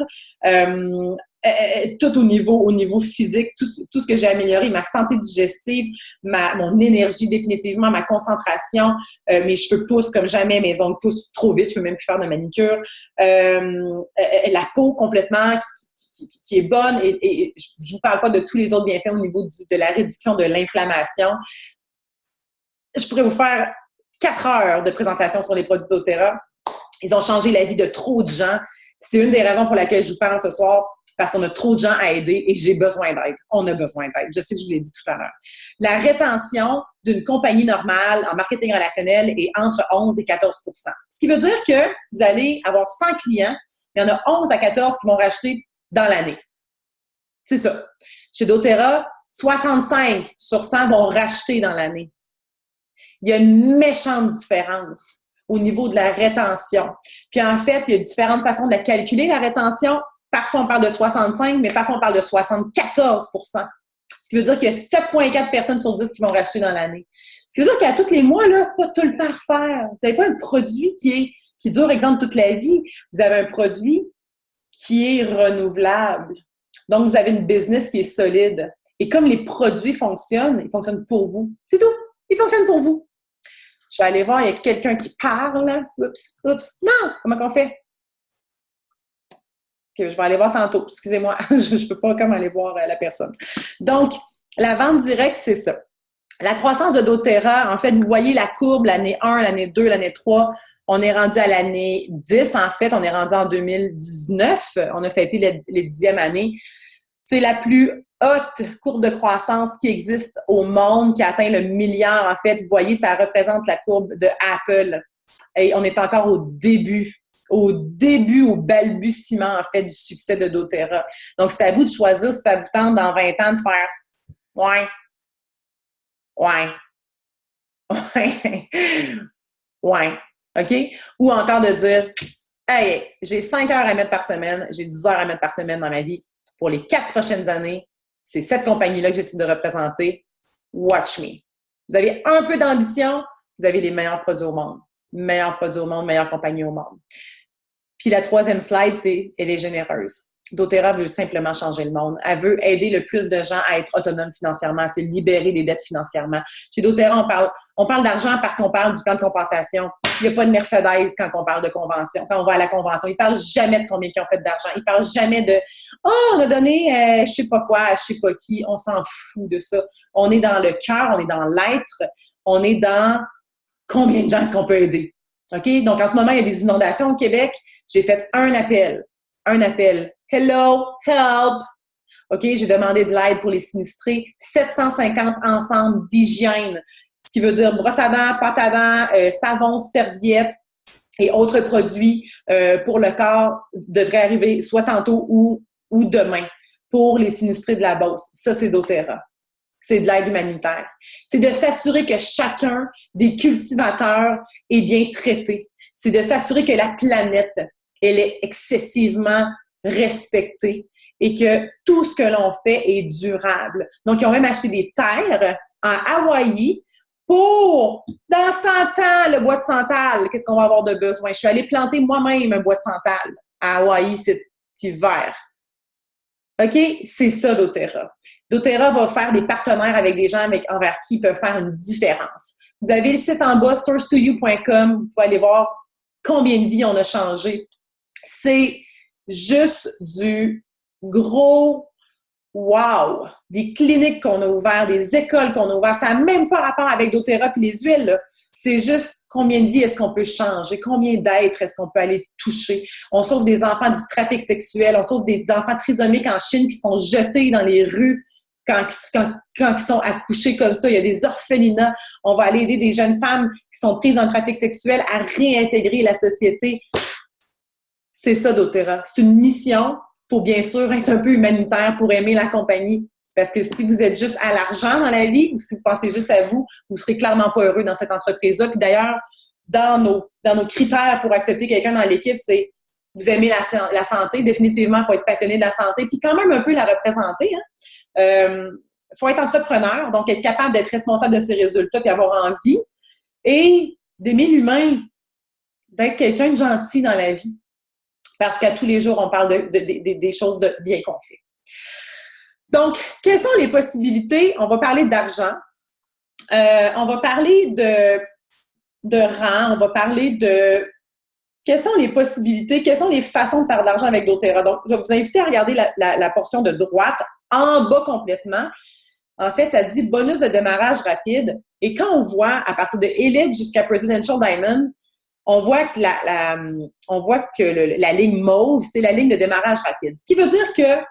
tout au niveau physique, tout ce que j'ai amélioré, ma santé digestive, mon énergie définitivement, ma concentration, mes cheveux poussent comme jamais, mes ongles poussent trop vite, je peux même plus faire de manicure, la peau complètement qui est bonne et je vous parle pas de tous les autres bienfaits au niveau de la réduction de l'inflammation. Je pourrais vous faire 4 heures de présentation sur les produits doTERRA. Ils ont changé la vie de trop de gens. C'est une des raisons pour laquelle je vous parle ce soir, parce qu'on a trop de gens à aider et j'ai besoin d'aide. On a besoin d'aide. Je sais que je vous l'ai dit tout à l'heure. La rétention d'une compagnie normale en marketing relationnel est entre 11 et 14 %. Ce qui veut dire que vous allez avoir 100 clients, il y en a 11 à 14 qui vont racheter dans l'année. C'est ça. Chez doTERRA, 65 sur 100 vont racheter dans l'année. Il y a une méchante différence au niveau de la rétention. Puis en fait, il y a différentes façons de la calculer, la rétention. Parfois, on parle de 65, mais parfois, on parle de 74 %. Ce qui veut dire qu'il y a 7,4 personnes sur 10 qui vont racheter dans l'année. Ce qui veut dire qu'à tous les mois, là, c'est pas tout le temps à refaire. Vous n'avez pas un produit qui dure, exemple, toute la vie. Vous avez un produit qui est renouvelable. Donc, vous avez une business qui est solide. Et comme les produits fonctionnent, ils fonctionnent pour vous. C'est tout. Ils fonctionnent pour vous. Je vais aller voir, il y a quelqu'un qui parle. Oups. Non! Comment qu'on fait? Okay, je vais aller voir tantôt. Excusez-moi, je ne peux pas comme aller voir la personne. Donc, la vente directe, c'est ça. La croissance de doTERRA, en fait, vous voyez la courbe, l'année 1, l'année 2, l'année 3. On est rendu à l'année 10. En fait, on est rendu en 2019. On a fêté les 10e années. C'est la plus haute courbe de croissance qui existe au monde, qui a atteint le milliard. En fait, vous voyez, ça représente la courbe de Apple. Et on est encore au balbutiement, en fait, du succès de doTERRA. Donc, c'est à vous de choisir si ça vous tente dans 20 ans de faire « ouais, ouais, OK? » Ou encore de dire « hey, j'ai 5 heures à mettre par semaine, j'ai 10 heures à mettre par semaine dans ma vie. Pour les 4 prochaines années, c'est cette compagnie-là que j'essaie de représenter. Watch me. » Vous avez un peu d'ambition, vous avez les meilleurs produits au monde. Meilleurs produits au monde, meilleure compagnie au monde. Puis la troisième slide, c'est « elle est généreuse ». doTERRA veut simplement changer le monde. Elle veut aider le plus de gens à être autonomes financièrement, à se libérer des dettes financièrement. Chez doTERRA, on parle d'argent parce qu'on parle du plan de compensation. Il n'y a pas de Mercedes quand on parle de convention, quand on va à la convention. Ils ne parlent jamais de combien ils ont fait d'argent. Ils ne parlent jamais de « oh, on a donné je sais pas quoi à je sais pas qui ». On s'en fout de ça. On est dans le cœur, on est dans l'être, on est dans combien de gens est-ce qu'on peut aider. OK? Donc, en ce moment, il y a des inondations au Québec. J'ai fait un appel. Hello, help! OK, j'ai demandé de l'aide pour les sinistrés. 750 ensembles d'hygiène, ce qui veut dire brosse à dents, pâte à dents, savon, serviettes et autres produits pour le corps devraient arriver soit tantôt ou demain pour les sinistrés de la Beauce. Ça, c'est doTERRA. C'est de l'aide humanitaire. C'est de s'assurer que chacun des cultivateurs est bien traité. C'est de s'assurer que la planète, elle est excessivement respectée et que tout ce que l'on fait est durable. Donc, ils ont même acheté des terres en Hawaï pour, dans 100 ans, le bois de santal. Qu'est-ce qu'on va avoir de besoin? Je suis allée planter moi-même un bois de santal à Hawaï cet hiver. OK? C'est ça, doTERRA. doTERRA va faire des partenaires avec des gens envers qui ils peuvent faire une différence. Vous avez le site en bas, source2you.com. Vous pouvez aller voir combien de vies on a changé. C'est juste du gros wow! Des cliniques qu'on a ouvertes, des écoles qu'on a ouvertes. Ça n'a même pas rapport avec doTERRA et les huiles, là. C'est juste combien de vies est-ce qu'on peut changer, combien d'êtres est-ce qu'on peut aller toucher. On sauve des enfants du trafic sexuel, on sauve des enfants trisomiques en Chine qui sont jetés dans les rues quand ils sont accouchés comme ça. Il y a des orphelinats. On va aller aider des jeunes femmes qui sont prises dans le trafic sexuel à réintégrer la société. C'est ça, doTERRA. C'est une mission. Il faut bien sûr être un peu humanitaire pour aimer la compagnie. Parce que si vous êtes juste à l'argent dans la vie ou si vous pensez juste à vous, vous ne serez clairement pas heureux dans cette entreprise-là. Puis d'ailleurs, dans nos critères pour accepter quelqu'un dans l'équipe, c'est vous aimez la santé. Définitivement, il faut être passionné de la santé. Puis quand même un peu la représenter. Il faut être entrepreneur, donc être capable d'être responsable de ses résultats puis avoir envie. Et d'aimer l'humain, d'être quelqu'un de gentil dans la vie. Parce qu'à tous les jours, on parle des choses de bien qu'on fait. Donc, quelles sont les possibilités? On va parler d'argent. On va parler de rang. On va parler de quelles sont les possibilités, quelles sont les façons de faire de l'argent avec doTERRA. Donc, je vais vous inviter à regarder la portion de droite, en bas complètement. En fait, ça dit bonus de démarrage rapide. Et quand on voit à partir de Elite jusqu'à Presidential Diamond, on voit que la ligne mauve, c'est la ligne de démarrage rapide. Ce qui veut dire que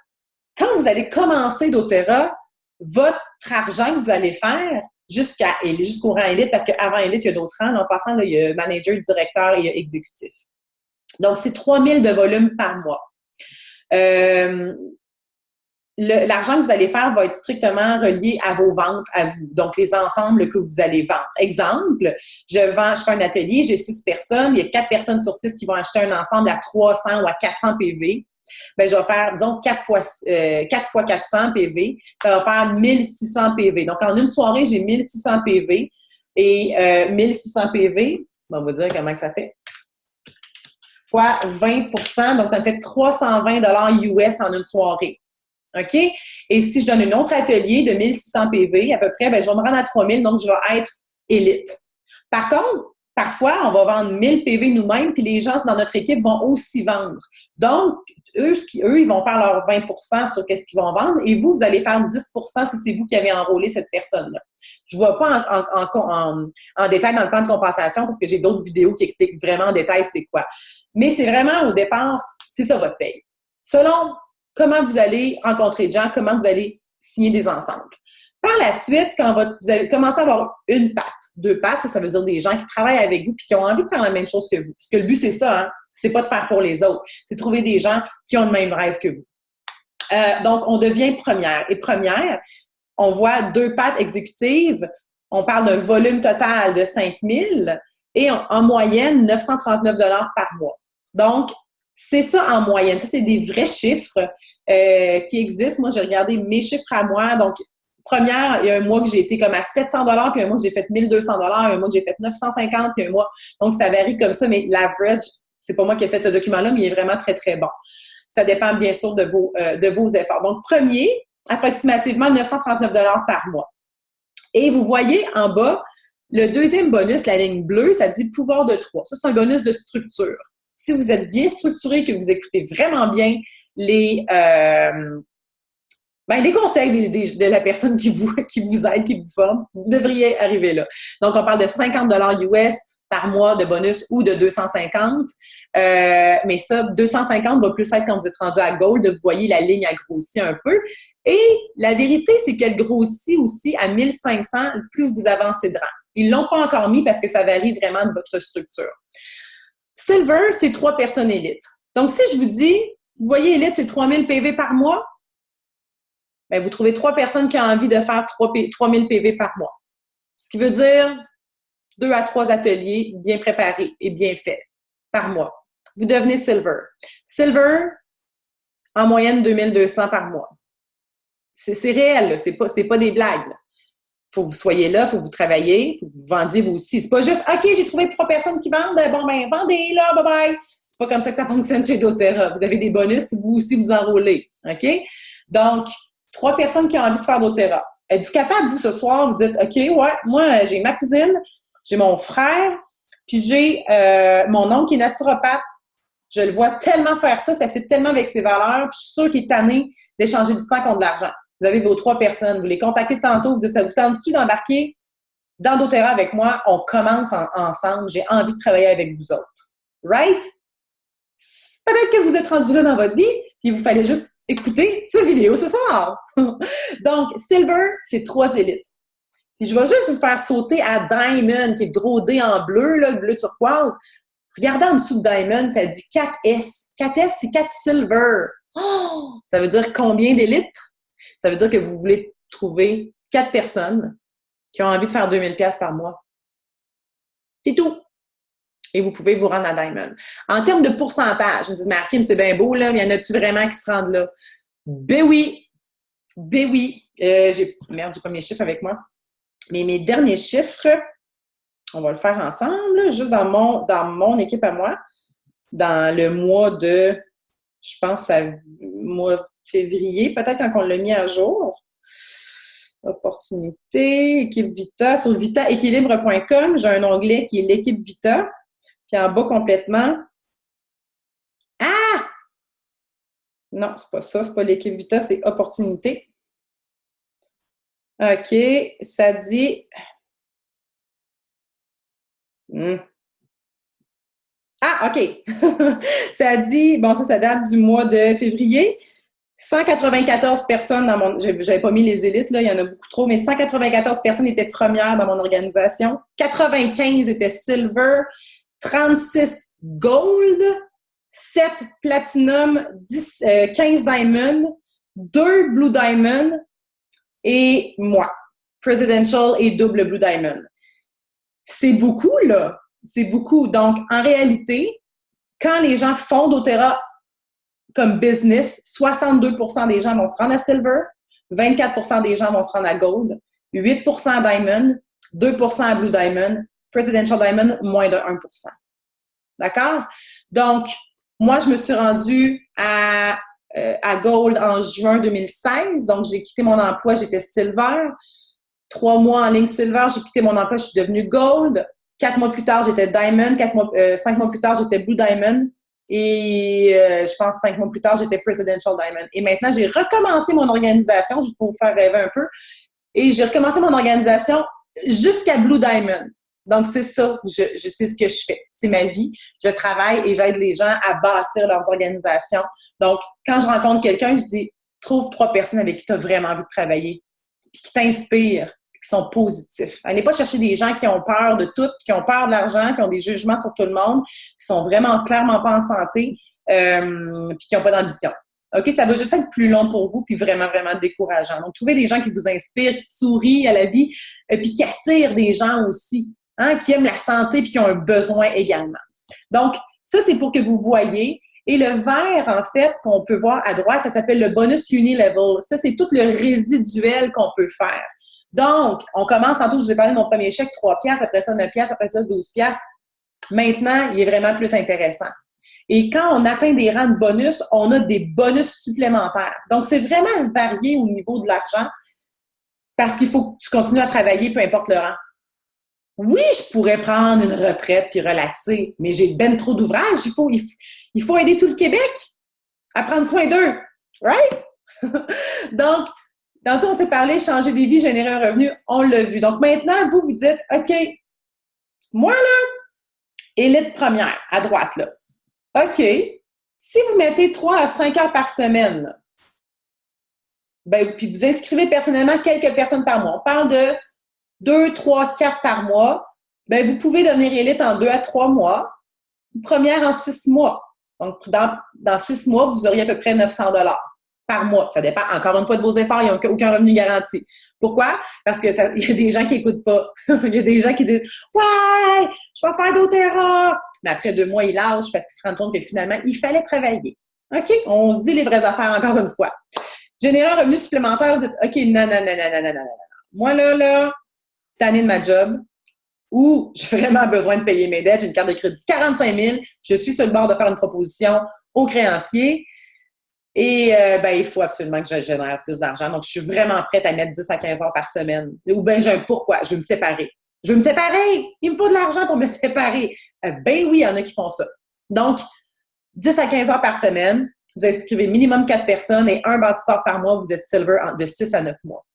quand vous allez commencer doTERRA, votre argent que vous allez faire jusqu'au rang élite, parce qu'avant élite, il y a d'autres rangs. En passant, là, il y a manager, directeur et il y a exécutif. Donc, c'est 3 000 de volume par mois. l'argent que vous allez faire va être strictement relié à vos ventes à vous. Donc, les ensembles que vous allez vendre. Exemple, je fais un atelier, j'ai 6 personnes, il y a 4 personnes sur 6 qui vont acheter un ensemble à 300 ou à 400 PV. Bien, je vais faire, disons, 4 fois 400 PV. Ça va faire 1600 PV. Donc, en une soirée, j'ai 1600 PV. Et 1600 PV, on va dire comment que ça fait. Fois 20 donc ça me fait 320 US en une soirée. OK? Et si je donne un autre atelier de 1600 PV, à peu près, bien, je vais me rendre à 3000, donc je vais être élite. Par contre, parfois, on va vendre 1000 PV nous-mêmes, puis les gens dans notre équipe vont aussi vendre. Donc, eux, ils vont faire leur 20 sur qu'est-ce qu'ils vont vendre, et vous allez faire 10 si c'est vous qui avez enrôlé cette personne-là. Je ne vais pas en détail dans le plan de compensation, parce que j'ai d'autres vidéos qui expliquent vraiment en détail c'est quoi. Mais c'est vraiment, au départ, c'est ça votre paye. Selon comment vous allez rencontrer des gens, comment vous allez signer des ensembles. Par la suite, quand vous allez commencer à avoir une patte, 2 pattes, ça veut dire des gens qui travaillent avec vous et qui ont envie de faire la même chose que vous. Parce que le but, c'est ça, hein? C'est pas de faire pour les autres. C'est de trouver des gens qui ont le même rêve que vous. Donc, on devient première. Et première, on voit 2 pattes exécutives. On parle d'un volume total de 5 000 et en moyenne, 939 $ par mois. Donc, c'est ça en moyenne. Ça, c'est des vrais chiffres qui existent. Moi, j'ai regardé mes chiffres à moi. Donc, première, il y a un mois que j'ai été comme à 700 $, puis un mois que j'ai fait 1200 $, un mois que j'ai fait 950, puis un mois. Donc, ça varie comme ça, mais l'average, c'est pas moi qui ai fait ce document-là, mais il est vraiment très, très bon. Ça dépend bien sûr de vos efforts. Donc, premier, approximativement 939 $ par mois. Et vous voyez en bas, le deuxième bonus, la ligne bleue, ça dit pouvoir de 3. Ça, c'est un bonus de structure. Si vous êtes bien structuré, que vous écoutez vraiment bien les conseils de la personne qui vous aide, qui vous forme, vous devriez arriver là. Donc, on parle de 50 $ US par mois de bonus ou de 250. Mais ça, 250 va plus être quand vous êtes rendu à Gold. Vous voyez, la ligne a grossi un peu. Et la vérité, c'est qu'elle grossit aussi à 1500 plus vous avancez de rang. Ils ne l'ont pas encore mis parce que ça varie vraiment de votre structure. Silver, c'est 3 personnes élites. Donc, si je vous dis, vous voyez, élite, c'est 3000 PV par mois, bien, vous trouvez 3 personnes qui ont envie de faire 3000 PV par mois. Ce qui veut dire 2 à 3 ateliers bien préparés et bien faits par mois. Vous devenez Silver. Silver, en moyenne, 2200 par mois. C'est réel, là. C'est pas des blagues. Il faut que vous soyez là, il faut que vous travaillez, il faut que vous vendiez vous aussi. C'est pas juste, OK, j'ai trouvé 3 personnes qui vendent, bon, ben, vendez, là, bye-bye. C'est pas comme ça que ça fonctionne chez doTERRA. Vous avez des bonus si vous aussi vous enrôlez. OK? Donc, 3 personnes qui ont envie de faire doTERRA. Êtes-vous capable, vous, ce soir, vous dites, OK, ouais, moi, j'ai ma cousine, j'ai mon frère, puis j'ai mon oncle qui est naturopathe. Je le vois tellement faire ça, ça fait tellement avec ses valeurs, puis je suis sûre qu'il est tanné d'échanger du temps contre de l'argent. Vous avez vos 3 personnes, vous les contactez tantôt, vous dites, ça vous tente-tu d'embarquer dans doTERRA avec moi? On commence ensemble, j'ai envie de travailler avec vous autres. Right? Peut-être que vous êtes rendu là dans votre vie, puis il vous fallait juste écouter cette vidéo ce soir. Donc, Silver, c'est 3 élites. Puis je vais juste vous faire sauter à Diamond, qui est brodé en bleu, là, le bleu turquoise. Regardez en dessous de Diamond, ça dit 4S. 4S, c'est 4 Silver. Oh! Ça veut dire combien d'élites? Ça veut dire que vous voulez trouver 4 personnes qui ont envie de faire 2000 $ par mois. C'est tout. Et vous pouvez vous rendre à Diamond. En termes de pourcentage, je me dis, mais Kim, c'est bien beau, là, mais y en a-tu vraiment qui se rendent là? Ben oui! Ben oui! J'ai pas mes chiffres avec moi. Mais mes derniers chiffres, on va le faire ensemble, là, juste dans mon équipe à moi, dans le mois de, je pense, mois de février, peut-être quand on l'a mis à jour. Opportunité, équipe Vita. Sur vitaéquilibre.com, j'ai un onglet qui est l'équipe Vita. Puis en bas complètement. Ah! Non, c'est pas ça, c'est pas l'équipe Vita, c'est opportunité. OK, ça dit. Ah, OK. Ça dit, bon, ça date du mois de février. 194 personnes dans mon... J'avais pas mis les élites, là, il y en a beaucoup trop, mais 194 personnes étaient premières dans mon organisation. 95 étaient silver, 36 gold, 7 platinum, 15 diamond, 2 Blue Diamond et moi. Presidential et double Blue Diamond. C'est beaucoup, là. C'est beaucoup. Donc, en réalité, quand les gens font doTERRA comme business, 62% des gens vont se rendre à Silver, 24% des gens vont se rendre à Gold, 8% à Diamond, 2% à Blue Diamond, Presidential Diamond, moins de 1%. D'accord? Donc, moi, je me suis rendue à Gold en juin 2016. Donc, j'ai quitté mon emploi, j'étais Silver. 3 mois en ligne Silver, j'ai quitté mon emploi, je suis devenue Gold. 4 mois plus tard, j'étais Diamond. 5 mois plus tard, j'étais Blue Diamond. Et je pense 5 mois plus tard, j'étais Presidential Diamond. Et maintenant, j'ai recommencé mon organisation, juste pour vous faire rêver un peu. Et j'ai recommencé mon organisation jusqu'à Blue Diamond. Donc, c'est ça, c'est ce que je fais. C'est ma vie. Je travaille et j'aide les gens à bâtir leurs organisations. Donc, quand je rencontre quelqu'un, je dis, trouve 3 personnes avec qui tu as vraiment envie de travailler, puis qui t'inspirent, qui sont positifs. Allez pas chercher des gens qui ont peur de tout, qui ont peur de l'argent, qui ont des jugements sur tout le monde, qui sont vraiment clairement pas en santé, puis qui n'ont pas d'ambition. OK, ça va juste être plus long pour vous, puis vraiment, vraiment décourageant. Donc, trouvez des gens qui vous inspirent, qui sourient à la vie, puis qui attirent des gens aussi, hein, qui aiment la santé, puis qui ont un besoin également. Donc, ça, c'est pour que vous voyez. Et le vert, en fait, qu'on peut voir à droite, ça s'appelle le bonus Unilevel. Ça, c'est tout le résiduel qu'on peut faire. Donc, on commence, tantôt, je vous ai parlé de mon premier chèque, 3 piastres, après ça, 9 piastres, après ça, 12 piastres. Maintenant, il est vraiment plus intéressant. Et quand on atteint des rangs de bonus, on a des bonus supplémentaires. Donc, c'est vraiment varié au niveau de l'argent parce qu'il faut que tu continues à travailler, peu importe le rang. Oui, je pourrais prendre une retraite puis relaxer, mais j'ai ben trop d'ouvrages. Il faut aider tout le Québec à prendre soin d'eux. Right? Donc, tantôt, on s'est parlé, changer des vies, générer un revenu. On l'a vu. Donc, maintenant, vous dites, OK, moi, là, élite première, à droite, là. OK, si vous mettez 3 à 5 heures par semaine, là, ben, puis vous inscrivez personnellement quelques personnes par mois, on parle de 2, 3, 4 par mois, ben, vous pouvez devenir élite en 2 à 3 mois, une première en 6 mois. Donc, dans 6 mois, vous auriez à peu près 900 $ par mois. Ça dépend encore une fois de vos efforts, il n'y a aucun revenu garanti. Pourquoi? Parce que il y a des gens qui n'écoutent pas. Il y a des gens qui disent « Ouais, je vais faire doTERRA! » Mais après 2 mois, ils lâchent parce qu'ils se rendent compte que finalement, il fallait travailler. OK? On se dit les vraies affaires encore une fois. Générer un revenu supplémentaire, vous dites « OK, non. Moi, là, tanné de ma job, où j'ai vraiment besoin de payer mes dettes, j'ai une carte de crédit 45 000, je suis sur le bord de faire une proposition aux créanciers et il faut absolument que je génère plus d'argent. Donc, je suis vraiment prête à mettre 10 à 15 heures par semaine. Ou bien, pourquoi? Je veux me séparer. Je veux me séparer! Il me faut de l'argent pour me séparer. Ben oui, il y en a qui font ça. Donc, 10 à 15 heures par semaine, vous inscrivez minimum 4 personnes et un bâtisseur par mois, vous êtes silver de 6 à 9 mois.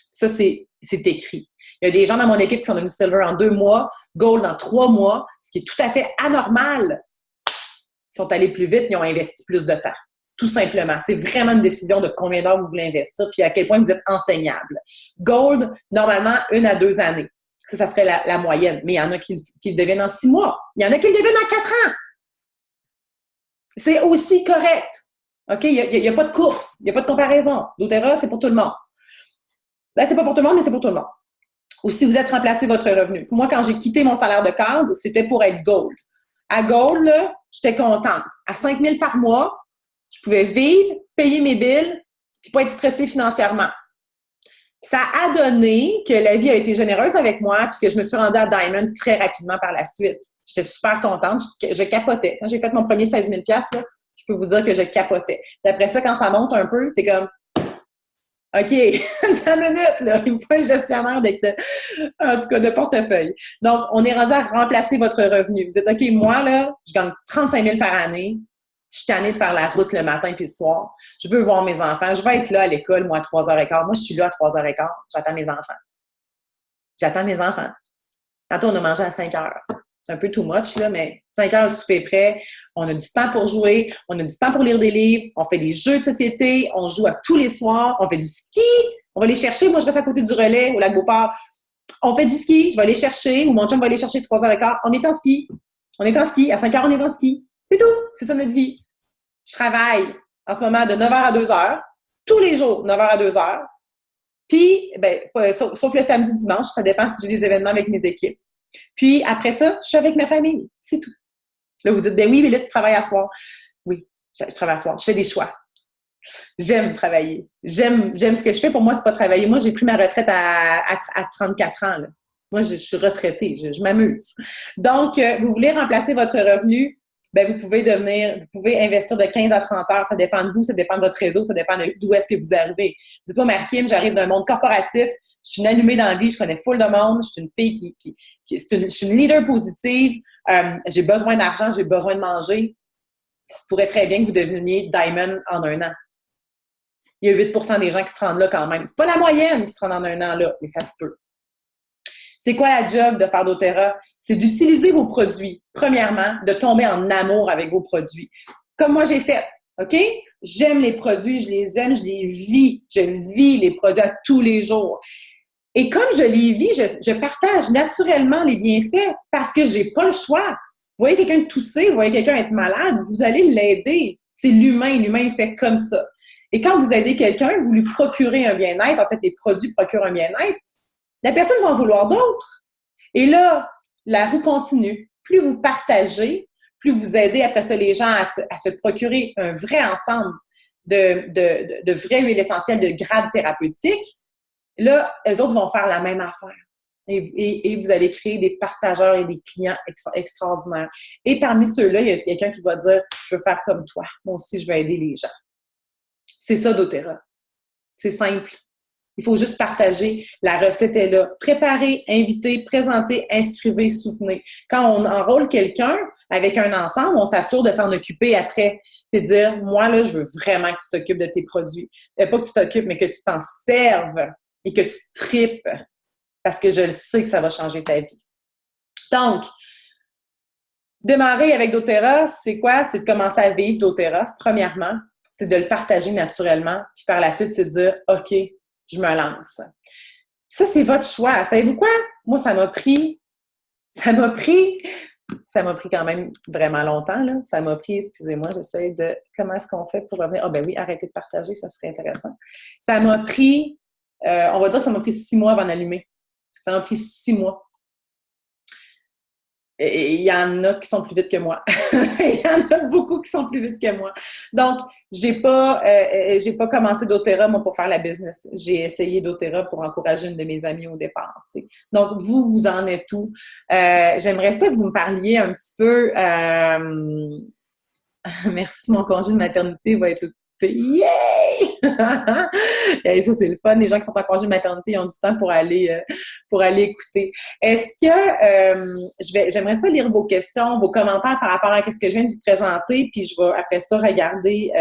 Ça, c'est écrit. Il y a des gens dans mon équipe qui sont devenus silver en 2 mois, gold en 3 mois, ce qui est tout à fait anormal. Ils sont allés plus vite, ils ont investi plus de temps. Tout simplement. C'est vraiment une décision de combien d'heures vous voulez investir puis à quel point vous êtes enseignable. Gold, normalement, 1 à 2 années. Ça serait la moyenne. Mais il y en a qui le deviennent en 6 mois. Il y en a qui le deviennent en 4 ans. C'est aussi correct. OK? Il n'y a pas de course. Il n'y a pas de comparaison. doTERRA, c'est pour tout le monde. Ben, c'est pas pour tout le monde, mais c'est pour tout le monde. Ou si vous êtes remplacé votre revenu. Moi, quand j'ai quitté mon salaire de cadre, c'était pour être gold. À gold, là, j'étais contente. À 5 000 par mois, je pouvais vivre, payer mes billes, puis pas être stressée financièrement. Ça a donné que la vie a été généreuse avec moi, puis que je me suis rendue à Diamond très rapidement par la suite. J'étais super contente, je capotais. Quand j'ai fait mon premier 16 000 là, je peux vous dire que je capotais. Puis après ça, quand ça monte un peu, t'es comme OK, une minute, là, il me faut un gestionnaire en tout cas, de portefeuille. Donc, on est rendu à remplacer votre revenu. Vous êtes OK, moi, là, je gagne 35 000 par année. Je suis tannée de faire la route le matin puis le soir. Je veux voir mes enfants. Je vais être là à l'école, moi, à 3h15. Moi, je suis là à 3h15. J'attends mes enfants. Tantôt, on a mangé à 5h. C'est un peu too much, là, mais 5h, le souper est prêt. On a du temps pour jouer. On a du temps pour lire des livres. On fait des jeux de société. On joue à tous les soirs. On fait du ski. On va les chercher. Moi, je reste à côté du relais au lac Beauport. On fait du ski. Je vais aller chercher, ou mon chum va aller chercher 3h15. On est en ski. À 5h, on est en ski. C'est tout. C'est ça notre vie. Je travaille en ce moment de 9h à 2h. tous les jours, 9h à 2h. Puis, ben, sauf le samedi, dimanche, ça dépend si j'ai des événements avec mes équipes. Puis après ça, je suis avec ma famille, c'est tout. Là, vous dites, ben oui, mais là, tu travailles à soir. Oui, je travaille à soir, je fais des choix. J'aime travailler. J'aime ce que je fais. Pour moi, c'est pas travailler. Moi, j'ai pris ma retraite à 34 ans. Là. Moi, je suis retraitée. Je m'amuse. Donc, vous voulez remplacer votre revenu, ben vous pouvez investir de 15 à 30 heures. Ça dépend de vous, ça dépend de votre réseau, ça dépend d'où est-ce que vous arrivez. Dites-moi, Marie-Kim, j'arrive d'un monde corporatif. Je suis une allumée dans la vie, je connais full de monde. Je suis une fille je suis une leader positive. J'ai besoin d'argent, j'ai besoin de manger. Ça pourrait très bien que vous deveniez Diamond en un an. Il y a 8 des gens qui se rendent là quand même. C'est pas la moyenne qui se rendent en un an là, mais ça se peut. C'est quoi la job de faire doTERRA? C'est d'utiliser vos produits. Premièrement, de tomber en amour avec vos produits. Comme moi, j'ai fait. OK? J'aime les produits, je les aime, je les vis. Je vis les produits à tous les jours. Et comme je les vis, je partage naturellement les bienfaits parce que j'ai pas le choix. Vous voyez quelqu'un tousser, vous voyez quelqu'un être malade, vous allez l'aider. C'est l'humain est fait comme ça. Et quand vous aidez quelqu'un, vous lui procurez un bien-être, en fait, les produits procurent un bien-être, la personne va en vouloir d'autres. Et là, la roue continue. Plus vous partagez, plus vous aidez après ça les gens à se procurer un vrai ensemble de vraies huiles essentielles de grade thérapeutique, là, eux autres vont faire la même affaire. Et vous allez créer des partageurs et des clients extraordinaires. Et parmi ceux-là, il y a quelqu'un qui va dire « Je veux faire comme toi. Moi aussi, je veux aider les gens. » C'est ça, doTERRA. C'est simple. Il faut juste partager. La recette est là. Préparez, invitez, présentez, inscrivez, soutenez. Quand on enrôle quelqu'un avec un ensemble, on s'assure de s'en occuper après. Et dire, moi, là, je veux vraiment que tu t'occupes de tes produits. Pas que tu t'occupes, mais que tu t'en serves et que tu tripes. Parce que je le sais que ça va changer ta vie. Donc, démarrer avec doTERRA, c'est quoi? C'est de commencer à vivre doTERRA, premièrement. C'est de le partager naturellement. Puis par la suite, c'est de dire, OK, je me lance. Ça, c'est votre choix. Savez-vous quoi? Moi, ça m'a pris quand même vraiment longtemps, là. Ça m'a pris, excusez-moi, j'essaie de, comment est-ce qu'on fait pour revenir? Ah ben oui, arrêtez de partager, ça serait intéressant. Ça m'a pris, on va dire que ça m'a pris 6 mois avant d'allumer. Ça m'a pris 6 mois. Et il y en a qui sont plus vite que moi. Il y en a beaucoup qui sont plus vite que moi. Donc, j'ai pas commencé doTERRA, moi, pour faire la business. J'ai essayé doTERRA pour encourager une de mes amies au départ. T'sais. Donc, vous en êtes où? J'aimerais ça que vous me parliez un petit peu. Merci, mon congé de maternité va être yay! Et ça, c'est le fun. Les gens qui sont en congé de maternité, ils ont du temps pour aller écouter. Est-ce que j'aimerais ça lire vos questions, vos commentaires par rapport à ce que je viens de vous présenter, puis je vais après ça regarder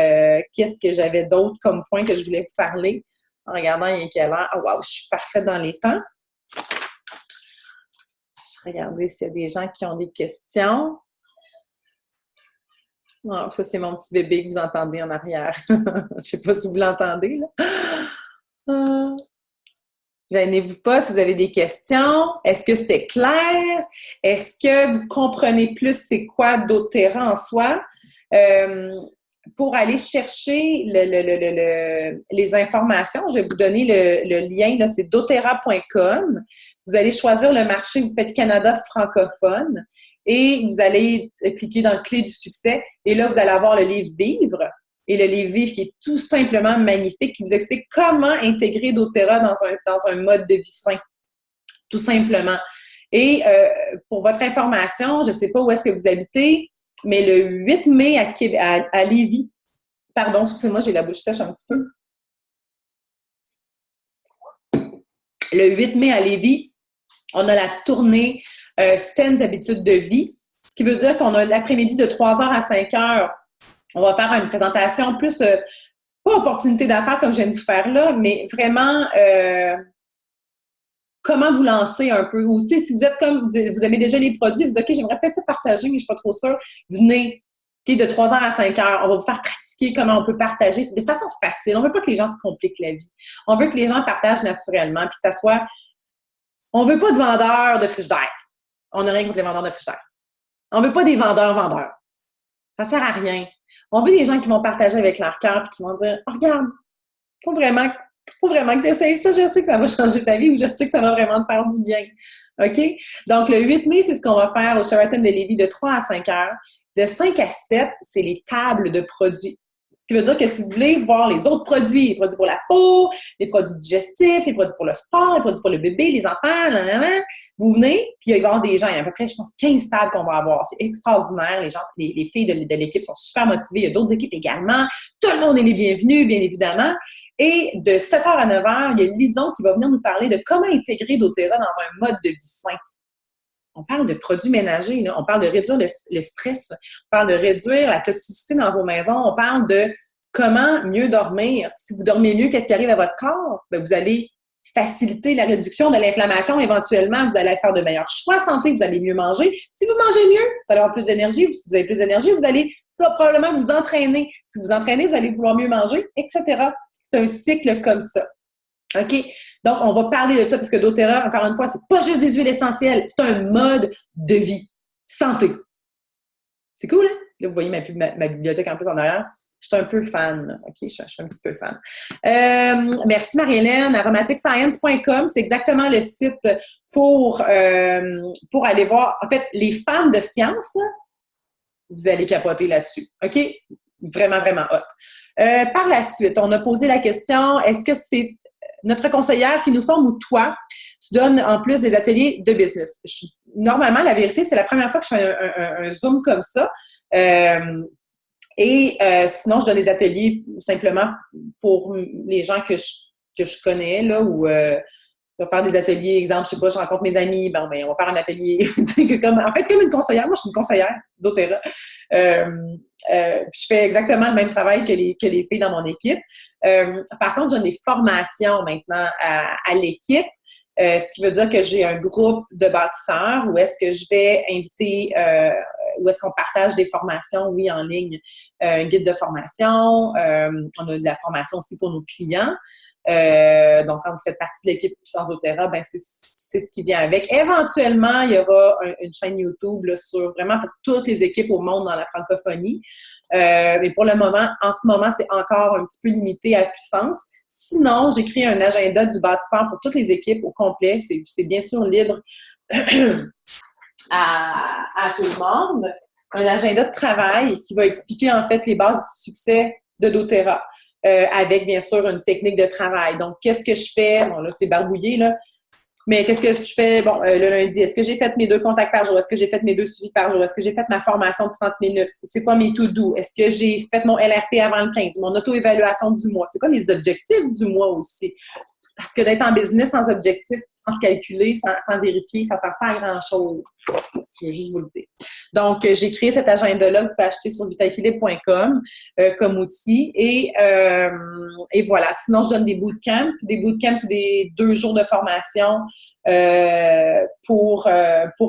qu'est-ce que j'avais d'autre comme point que je voulais vous parler. En regardant, il y a quelle heure? Oh, wow, je suis parfaite dans les temps. Je vais regarder s'il y a des gens qui ont des questions. Oh, ça, c'est mon petit bébé que vous entendez en arrière. Je ne sais pas si vous l'entendez, là. Gênez-vous pas si vous avez des questions. Est-ce que c'était clair? Est-ce que vous comprenez plus c'est quoi doTERRA en soi? Pour aller chercher les informations, je vais vous donner le lien, là, c'est doTERRA.com. Vous allez choisir le marché, vous faites Canada francophone et vous allez cliquer dans le clé du succès et là, vous allez avoir le livre Vivre et le livre Vivre qui est tout simplement magnifique, qui vous explique comment intégrer doTERRA dans un mode de vie sain, tout simplement. Et pour votre information, je ne sais pas où est-ce que vous habitez, mais le 8 mai à Lévis, pardon, excusez-moi, j'ai la bouche sèche un petit peu. Le 8 mai à Lévis, on a la tournée Saines habitudes de vie, ce qui veut dire qu'on a l'après-midi de 3h à 5h. On va faire une présentation plus, pas opportunité d'affaires comme je viens de vous faire là, mais vraiment comment vous lancer un peu. Ou si vous êtes comme, vous aimez déjà les produits, vous dites OK, j'aimerais peut-être ça partager, mais je ne suis pas trop sûre. Venez, de 3h à 5h, on va vous faire pratiquer comment on peut partager de façon facile. On ne veut pas que les gens se compliquent la vie. On veut que les gens partagent naturellement, puis que ça soit... On ne veut pas de vendeurs de frigidaire. On n'a rien contre les vendeurs de frigidaire. On ne veut pas des vendeurs. Ça ne sert à rien. On veut des gens qui vont partager avec leur cœur et qui vont dire oh, regarde, faut vraiment que tu essayes ça. Je sais que ça va changer ta vie ou je sais que ça va vraiment te faire du bien. OK? Donc, le 8 mai, c'est ce qu'on va faire au Sheraton de Lévis de 3 à 5 heures. De 5 à 7, c'est les tables de produits. Ce qui veut dire que si vous voulez voir les autres produits, les produits pour la peau, les produits digestifs, les produits pour le sport, les produits pour le bébé, les enfants, vous venez, puis il va y avoir des gens. Il y a à peu près, je pense, 15 tables qu'on va avoir. C'est extraordinaire. Les filles de l'équipe sont super motivées. Il y a d'autres équipes également. Tout le monde est les bienvenus, bien évidemment. Et de 7h à 9h, il y a Lison qui va venir nous parler de comment intégrer doTERRA dans un mode de vie sain. On parle de produits ménagers, là. On parle de réduire le stress, on parle de réduire la toxicité dans vos maisons, on parle de comment mieux dormir. Si vous dormez mieux, qu'est-ce qui arrive à votre corps? Bien, vous allez faciliter la réduction de l'inflammation éventuellement, vous allez faire de meilleurs choix santé, vous allez mieux manger. Si vous mangez mieux, vous allez avoir plus d'énergie. Si vous avez plus d'énergie, vous allez probablement vous entraîner. Si vous entraînez, vous allez vouloir mieux manger, etc. C'est un cycle comme ça. OK? Donc, on va parler de ça parce que doTERRA, encore une fois, c'est pas juste des huiles essentielles, c'est un mode de vie. Santé. C'est cool, hein? Là, vous voyez ma bibliothèque en plus en arrière. Je suis un peu fan. OK? Je suis un petit peu fan. Merci Marie-Hélène. aromaticscience.com, c'est exactement le site pour aller voir. En fait, les fans de science, là, vous allez capoter là-dessus. OK? Vraiment, vraiment hot. Par la suite, on a posé la question, est-ce que c'est notre conseillère qui nous forme ou toi, tu donnes en plus des ateliers de business? Normalement, la vérité, c'est la première fois que je fais un Zoom comme ça. Sinon, je donne des ateliers simplement pour les gens que je connais, là, ou je vais faire des ateliers, exemple, je sais pas, je rencontre mes amis, on va faire un atelier. En fait, comme une conseillère, moi, je suis une conseillère doTERRA. Je fais exactement le même travail que les filles dans mon équipe. Par contre, je donne des formations maintenant à l'équipe, ce qui veut dire que j'ai un groupe de bâtisseurs où est-ce que je vais inviter, où est-ce qu'on partage des formations, oui, en ligne, un guide de formation. On a de la formation aussi pour nos clients. Donc, quand vous faites partie de l'équipe Puissance doTERRA, c'est ce qui vient avec. Éventuellement, il y aura une chaîne YouTube là, vraiment pour toutes les équipes au monde dans la francophonie. Mais pour le moment, en ce moment, c'est encore un petit peu limité à Puissance. Sinon, j'ai créé un agenda du bâtisseur pour toutes les équipes au complet. C'est bien sûr libre à tout le monde. Un agenda de travail qui va expliquer en fait les bases du succès de doTERRA. Avec, bien sûr, une technique de travail. Donc, qu'est-ce que je fais? Bon, là, c'est barbouillé, là. Mais qu'est-ce que je fais? Bon, le lundi, est-ce que j'ai fait mes 2 contacts par jour? Est-ce que j'ai fait mes 2 suivis par jour? Est-ce que j'ai fait ma formation de 30 minutes? C'est quoi mes to-do? Est-ce que j'ai fait mon LRP avant le 15? Mon auto-évaluation du mois? C'est quoi les objectifs du mois aussi? Parce que d'être en business sans objectif, sans se calculer, sans vérifier, ça ne sert pas à grand-chose. Je vais juste vous le dire. Donc, j'ai créé cet agenda-là, vous pouvez acheter sur vitaequilibre.com comme outil. Et voilà. Sinon, je donne des bootcamps. Des bootcamps, c'est des 2 jours de formation pour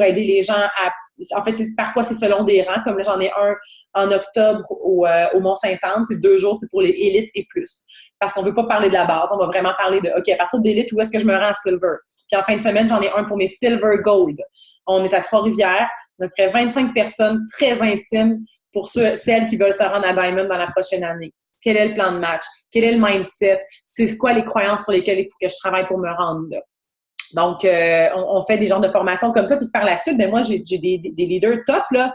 aider les gens à... En fait, parfois, c'est selon des rangs. Comme là, j'en ai un en octobre au Mont-Sainte-Anne. C'est 2 jours, c'est pour les élites et plus. Parce qu'on ne veut pas parler de la base. On va vraiment parler de, OK, à partir d'élite, où est-ce que je me rends en silver? Puis en fin de semaine, j'en ai un pour mes silver gold. On est à Trois-Rivières. On a à peu près 25 personnes très intimes pour celles qui veulent se rendre à Diamond dans la prochaine année. Quel est le plan de match? Quel est le mindset? C'est quoi les croyances sur lesquelles il faut que je travaille pour me rendre là? Donc, on fait des genres de formations comme ça. Puis par la suite, moi, j'ai des leaders top, là.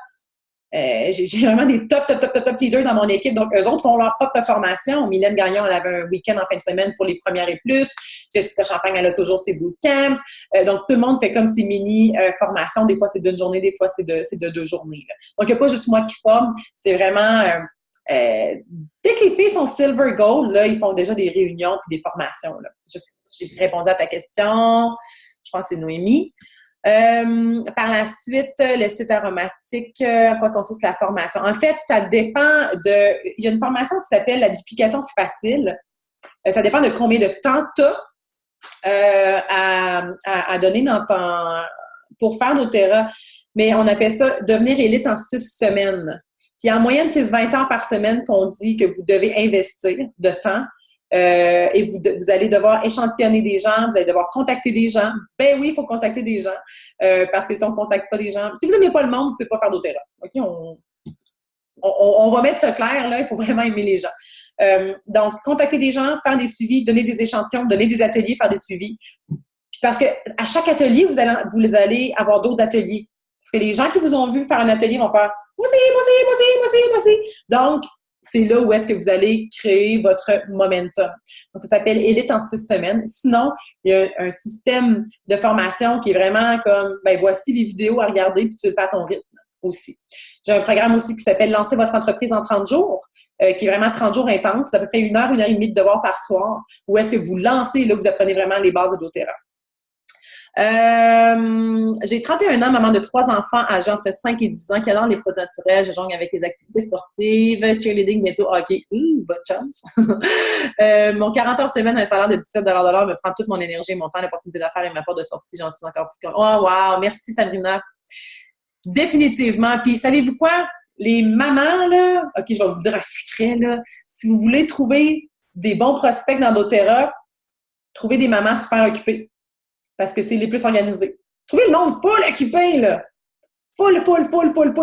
J'ai vraiment des top leaders dans mon équipe. Donc, eux autres font leur propre formation. Mylène Gagnon, elle avait un week-end en fin de semaine pour les premières et plus. Jessica Champagne, elle a toujours ses bootcamps. Donc, tout le monde fait comme ses mini-formations. Des fois, c'est d'une journée, des fois, c'est de 2 journées. Là. Donc, il n'y a pas juste moi qui forme. C'est vraiment... dès que les filles sont silver gold, là, ils font déjà des réunions et des formations. Là. J'ai répondu à ta question. Je pense que c'est Noémie. Par la suite, le site aromatique, à quoi consiste la formation? En fait, ça dépend de... Il y a une formation qui s'appelle la duplication facile. Ça dépend de combien de temps tu as à donner pour faire doTERRA. Mais on appelle ça devenir élite en 6 semaines. Puis en moyenne, c'est 20 heures par semaine qu'on dit que vous devez investir de temps. Et vous allez devoir échantillonner des gens, vous allez devoir contacter des gens. Ben oui, il faut contacter des gens. Parce que si on ne contacte pas des gens... Si vous n'aimez pas le monde, vous ne pouvez pas faire doTERRA. OK? On va mettre ça clair, là. Il faut vraiment aimer les gens. Donc, contacter des gens, faire des suivis, donner des échantillons, donner des ateliers, faire des suivis. Parce que à chaque atelier, vous allez avoir d'autres ateliers. Parce que les gens qui vous ont vu faire un atelier vont faire « Moi aussi. » Donc, c'est là où est-ce que vous allez créer votre momentum. Donc, ça s'appelle Élite en 6 semaines. Sinon, il y a un système de formation qui est vraiment comme, ben voici les vidéos à regarder, puis tu le fais à ton rythme aussi. J'ai un programme aussi qui s'appelle Lancer votre entreprise en 30 jours, qui est vraiment 30 jours intenses. C'est à peu près 1 heure et demie de devoir par soir, où est-ce que vous lancez, là, vous apprenez vraiment les bases de doTERRA. J'ai 31 ans, maman de 3 enfants âgés entre 5 et 10 ans qui adorent les produits naturels. Je jongle avec les activités sportives, cheerleading, bientôt hockey. Bonne chance! Mon 40 heures semaine, un salaire de 17 $ me prend toute mon énergie, mon temps, l'opportunité d'affaires et ma porte de sortie. J'en suis encore plus comme... Oh, wow! Merci, Sabrina! Définitivement. Puis, savez-vous quoi? Les mamans, là... OK, je vais vous dire un secret, là. Si vous voulez trouver des bons prospects dans doTERRA, trouvez des mamans super occupées. Parce que c'est les plus organisés. Trouvez le monde full occupé, là. Full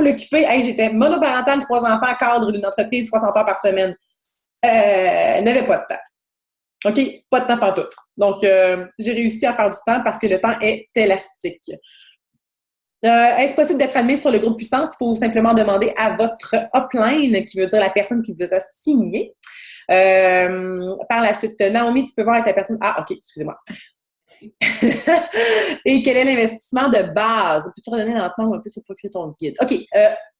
occupé. Hey, j'étais monoparentale, 3 enfants, cadre d'une entreprise, 60 heures par semaine. N'avait pas de temps. OK? Pas de temps pantoute. Donc, j'ai réussi à faire du temps parce que le temps est élastique. Est-ce possible d'être admis sur le groupe Puissance? Il faut simplement demander à votre upline, qui veut dire la personne qui vous a signé. Par la suite, Naomi, tu peux voir avec la personne... Ah, OK, excusez-moi. Et quel est l'investissement de base? Peux-tu redonner lentement ou un peu sur procurer ton guide? OK,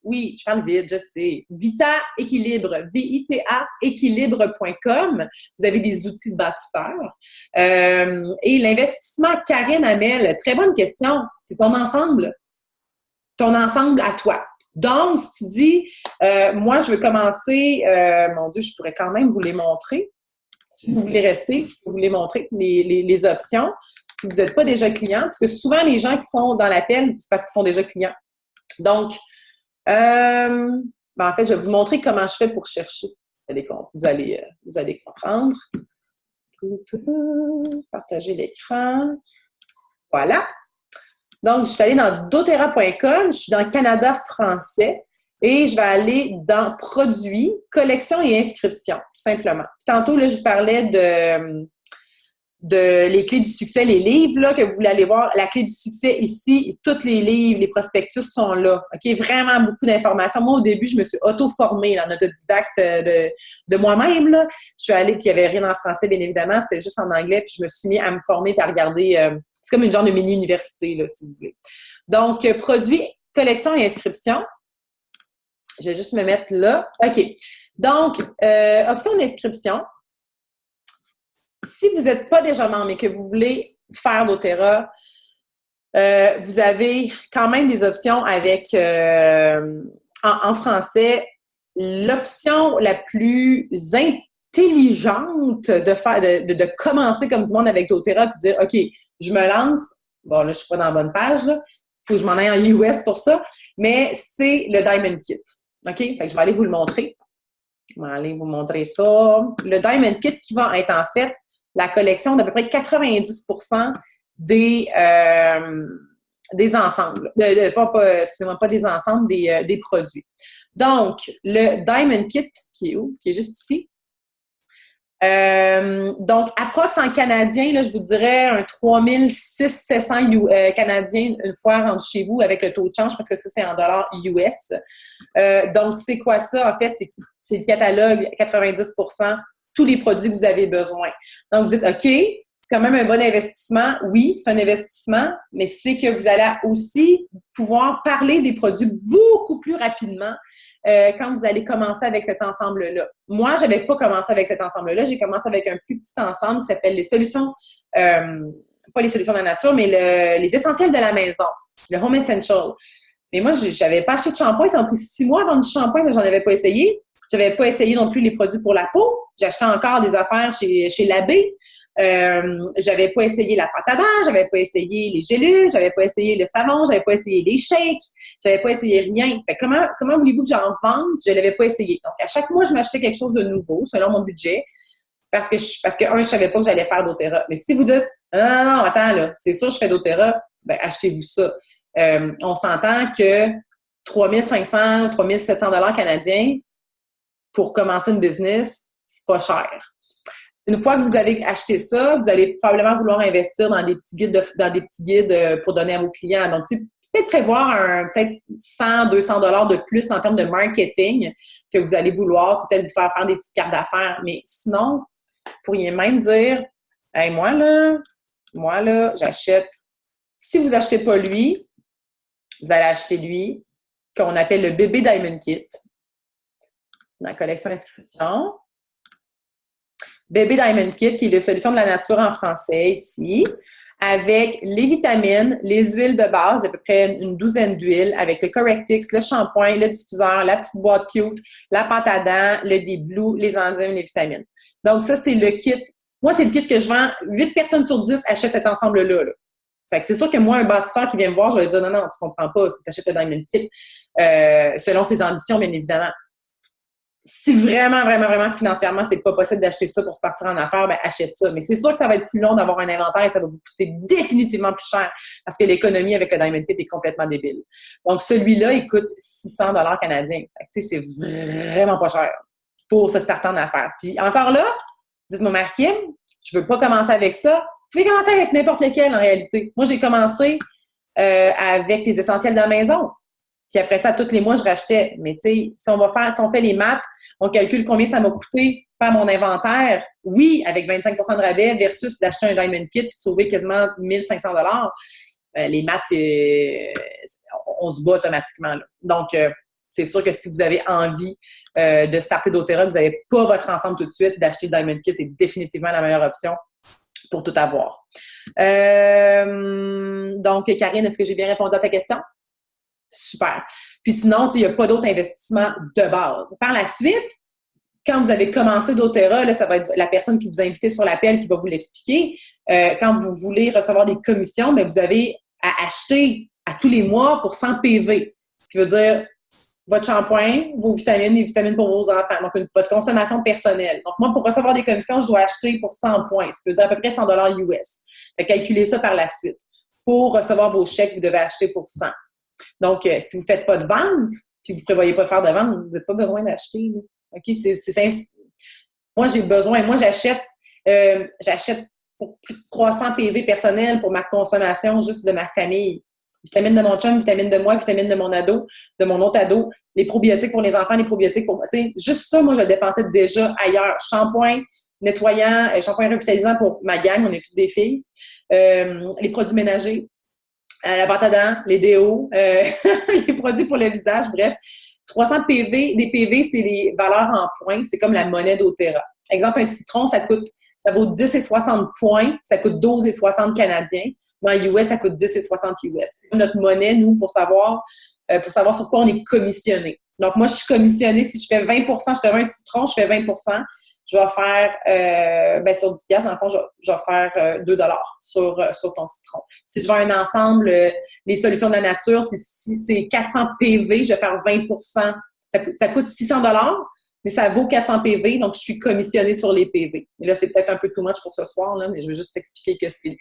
oui, je parle vite, je sais. Vita Équilibre, VITA équilibre.com. Vous avez des outils de bâtisseur. Et l'investissement, Karine Hamel, très bonne question. C'est ton ensemble à toi. Donc, si tu dis, moi, je veux commencer, mon Dieu, je pourrais quand même vous les montrer. Si vous voulez rester, je peux vous les montrer, les options. Si vous n'êtes pas déjà client, parce que souvent, les gens qui sont dans l'appel, c'est parce qu'ils sont déjà clients. Donc, en fait, je vais vous montrer comment je fais pour chercher. Vous allez comprendre. Partager l'écran. Voilà. Donc, je suis allée dans doTERRA.com. Je suis dans Canada français. Et je vais aller dans Produits, Collection et Inscription, tout simplement. Tantôt, là, je vous parlais de les clés du succès, les livres là, que vous voulez aller voir. La clé du succès ici, tous les livres, les prospectus sont là. OK? Vraiment beaucoup d'informations. Moi, au début, je me suis auto-formée en autodidacte de moi-même. Là. Je suis allée, puis il n'y avait rien en français, bien évidemment. C'était juste en anglais. Puis je me suis mis à me former et à regarder. C'est comme une genre de mini-université, là, si vous voulez. Donc, Produits, Collection et Inscription. Je vais juste me mettre là. OK. Donc, option d'inscription. Si vous n'êtes pas déjà membre et que vous voulez faire doTERRA, vous avez quand même des options avec, en français, l'option la plus intelligente de commencer comme du monde avec doTERRA et de dire, OK, je me lance. Bon, là, je ne suis pas dans la bonne page, là. Il faut que je m'en aille en US pour ça. Mais c'est le Diamond Kit. OK? Fait que je vais aller vous le montrer. Je vais aller vous montrer ça. Le Diamond Kit qui va être en fait la collection d'à peu près 90% des ensembles. Excusez-moi, pas des ensembles, des produits. Donc, le Diamond Kit, qui est où? Qui est juste ici. Donc, approx en canadien, là, je vous dirais un 3600 canadiens une fois rendu chez vous avec le taux de change parce que ça, c'est en dollars US. Donc, c'est quoi ça? En fait, c'est le catalogue 90%, tous les produits que vous avez besoin. Donc, vous dites, OK, c'est quand même un bon investissement. Oui, c'est un investissement, mais c'est que vous allez aussi pouvoir parler des produits beaucoup plus rapidement quand vous allez commencer avec cet ensemble-là. Moi, je n'avais pas commencé avec cet ensemble-là. J'ai commencé avec un plus petit ensemble qui s'appelle les solutions, pas les solutions de la nature, mais les essentiels de la maison, le Home Essential. Mais moi, je n'avais pas acheté de shampoing. Ça m'a pris 6 mois avant du shampoing, mais j'en avais pas essayé. Je n'avais pas essayé non plus les produits pour la peau. J'achetais encore des affaires chez Labbé. J'avais pas essayé la pâte à dents, j'avais pas essayé les gélules, j'avais pas essayé le savon, j'avais pas essayé les shakes, j'avais pas essayé rien. Fait comment voulez-vous que j'en vende? Je l'avais pas essayé. Donc, à chaque mois, je m'achetais quelque chose de nouveau selon mon budget parce que je savais pas que j'allais faire doTERRA. Mais si vous dites, non, attends, là, c'est sûr, je fais doTERRA, ben, achetez-vous ça. On s'entend que 3 500, 3 700 $ canadiens pour commencer une business, c'est pas cher. Une fois que vous avez acheté ça, vous allez probablement vouloir investir dans des petits guides pour donner à vos clients. Donc, tu sais, peut-être prévoir peut-être 100, 200 $ de plus en termes de marketing que vous allez vouloir, peut-être vous faire des petites cartes d'affaires. Mais sinon, vous pourriez même dire, hey, moi là, j'achète. Si vous achetez pas lui, vous allez acheter lui, qu'on appelle le bébé Diamond Kit, dans la collection inscription. Bébé Diamond Kit, qui est de solution de la nature en français ici, avec les vitamines, les huiles de base, à peu près une douzaine d'huiles, avec le Correctix, le shampoing, le diffuseur, la petite boîte cute, la pâte à dents, le déblue, les enzymes, les vitamines. Donc ça, c'est le kit. Moi, c'est le kit que je vends. 8 personnes sur 10 achètent cet ensemble-là. Là. Fait que c'est sûr que moi, un bâtisseur qui vient me voir, je vais lui dire non, tu comprends pas, il faut que tu achètes le Diamond Kit, selon ses ambitions, bien évidemment. Si vraiment, vraiment, vraiment, financièrement, c'est pas possible d'acheter ça pour se partir en affaires, ben achète ça. Mais c'est sûr que ça va être plus long d'avoir un inventaire et ça va vous coûter définitivement plus cher parce que l'économie avec le Diamond Kit est complètement débile. Donc, celui-là, il coûte 600 $ canadiens. Tu sais, c'est vraiment pas cher pour se starter en affaires. Puis encore là, dites-moi, Marie-Kim, je veux pas commencer avec ça. Vous pouvez commencer avec n'importe lequel, en réalité. Moi, j'ai commencé avec les essentiels de la maison. Puis après ça, tous les mois, je rachetais. Mais tu sais, si on fait les maths, on calcule combien ça m'a coûté faire mon inventaire. Oui, avec 25 % de rabais versus d'acheter un Diamond Kit et de sauver quasiment 1500 $. Les maths, on se bat automatiquement. Là. Donc, c'est sûr que si vous avez envie de starter doTERRA, vous n'avez pas votre ensemble tout de suite, d'acheter le Diamond Kit est définitivement la meilleure option pour tout avoir. Donc, Karine, est-ce que j'ai bien répondu à ta question? Super. Puis sinon, il n'y a pas d'autre investissement de base. Par la suite, quand vous avez commencé doTERRA, là, ça va être la personne qui vous a invité sur l'appel qui va vous l'expliquer. Quand vous voulez recevoir des commissions, bien, vous avez à acheter à tous les mois pour 100 PV. Ce qui veut dire votre shampoing, vos vitamines, les vitamines pour vos enfants. Donc, votre consommation personnelle. Donc, moi, pour recevoir des commissions, je dois acheter pour 100 points. Ce qui veut dire à peu près 100 $ US. Fait calculez ça par la suite. Pour recevoir vos chèques, vous devez acheter pour 100. Donc, si vous ne faites pas de vente, puis vous ne prévoyez pas de faire de vente, vous n'avez pas besoin d'acheter. Là. OK? C'est simple. Moi, j'ai besoin. Moi, j'achète pour plus de 300 PV personnels pour ma consommation juste de ma famille. Vitamines de mon chum, vitamines de moi, vitamines de mon ado, de mon autre ado, les probiotiques pour les enfants, les probiotiques pour moi. Tu sais, juste ça, moi, je le dépensais déjà ailleurs. Shampoing, nettoyant, shampoing revitalisant pour ma gang, on est toutes des filles. Les produits ménagers, la pâte à dents, les déos, les produits pour le visage, bref. 300 PV, des PV, c'est les valeurs en points, c'est comme la monnaie doTERRA. Exemple, un citron, ça vaut 10,60 points, ça coûte 12,60 canadiens. Mais en US, ça coûte 10,60 US. C'est notre monnaie, nous, pour savoir sur quoi on est commissionné. Donc, moi, je suis commissionnée. Si je fais 20 % je te vends un citron, je fais 20 %. Je vais faire, sur 10 $, dans le fond, je vais faire 2 $ sur ton citron. Si je vends un ensemble, les solutions de la nature, si c'est 400 PV, je vais faire 20 %. Ça coûte 600 $, mais ça vaut 400 PV, donc je suis commissionnée sur les PV. Mais là, c'est peut-être un peu too much pour ce soir, là, mais je veux juste t'expliquer que c'est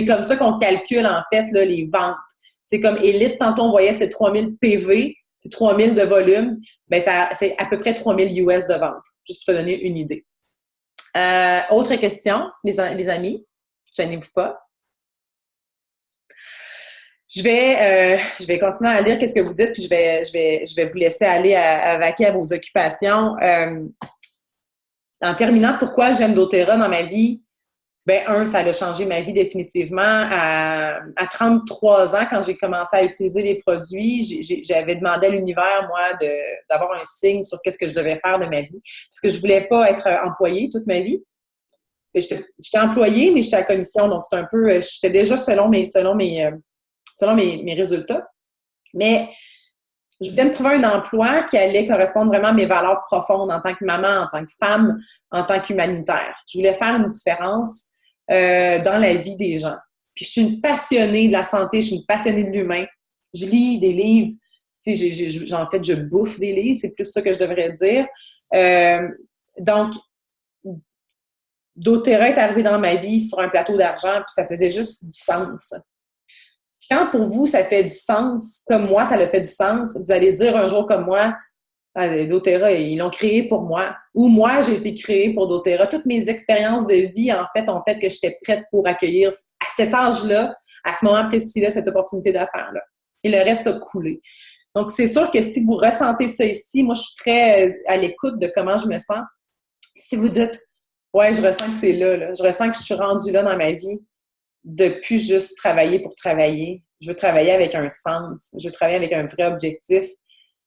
comme ça qu'on calcule, en fait, là, les ventes. C'est comme Elite, tantôt, on voyait, c'est 3000 PV, c'est 3000 de volume, bien, c'est à peu près 3000 US de vente, juste pour te donner une idée. Autre question, les amis, gênez-vous pas. Je vais continuer à lire qu'est-ce que vous dites, puis je vais vous laisser aller à vaquer à vos occupations. En terminant, pourquoi j'aime doTERRA dans ma vie? Ben, ça a changé ma vie définitivement. À 33 ans, quand j'ai commencé à utiliser les produits, j'avais demandé à l'univers, moi, d'avoir un signe sur qu'est-ce que je devais faire de ma vie. Parce que je voulais pas être employée toute ma vie. J'étais employée, mais j'étais à commission, donc c'était un peu... J'étais déjà selon mes résultats. Mais je voulais me trouver un emploi qui allait correspondre vraiment à mes valeurs profondes en tant que maman, en tant que femme, en tant qu'humanitaire. Je voulais faire une différence dans la vie des gens. Puis je suis une passionnée de la santé, je suis une passionnée de l'humain. Je lis des livres. Tu sais, en fait, je bouffe des livres, c'est plus ça que je devrais dire. Donc, doTERRA est arrivé dans ma vie sur un plateau d'argent, puis ça faisait juste du sens. Quand pour vous, ça fait du sens, comme moi, ça le fait du sens, vous allez dire un jour comme moi, doTERRA, ils l'ont créé pour moi. Ou moi, j'ai été créée pour doTERRA. Toutes mes expériences de vie, en fait, ont fait que j'étais prête pour accueillir à cet âge-là, à ce moment précis-là, cette opportunité d'affaires-là. Et le reste a coulé. Donc, c'est sûr que si vous ressentez ça ici, moi, je suis très à l'écoute de comment je me sens. Si vous dites, ouais, je ressens que c'est là, je ressens que je suis rendue là dans ma vie, de plus juste travailler pour travailler. Je veux travailler avec un sens. Je veux travailler avec un vrai objectif.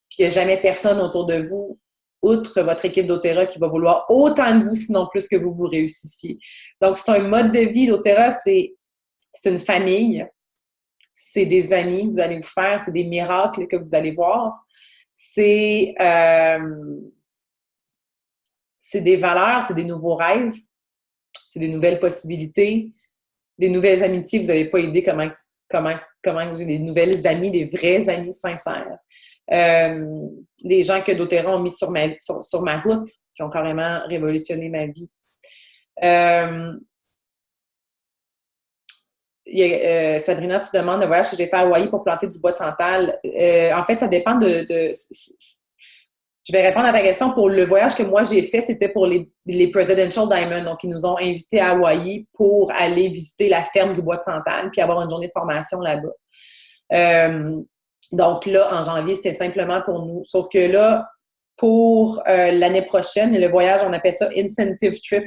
Puis il n'y a jamais personne autour de vous, outre votre équipe doTERRA, qui va vouloir autant de vous, sinon plus que vous réussissiez. Donc, c'est un mode de vie. doTERRA, c'est une famille. C'est des amis que vous allez vous faire. C'est des miracles que vous allez voir. C'est des valeurs, c'est des nouveaux rêves. C'est des nouvelles possibilités, des nouvelles amitiés. Vous n'avez pas idée comment j'ai des nouvelles amies, des vrais amis sincères. Des gens que doTERRA ont mis sur ma route, qui ont carrément révolutionné ma vie. Sabrina, tu demandes le voyage que j'ai fait à Hawaï pour planter du bois de santal. En fait, ça dépend je vais répondre à ta question. Pour le voyage que moi j'ai fait, c'était pour les Presidential Diamond. Donc, ils nous ont invités à Hawaï pour aller visiter la ferme du bois de santal puis avoir une journée de formation là-bas. Donc là, en janvier, c'était simplement pour nous. Sauf que là, pour l'année prochaine, le voyage, on appelle ça Incentive Trip,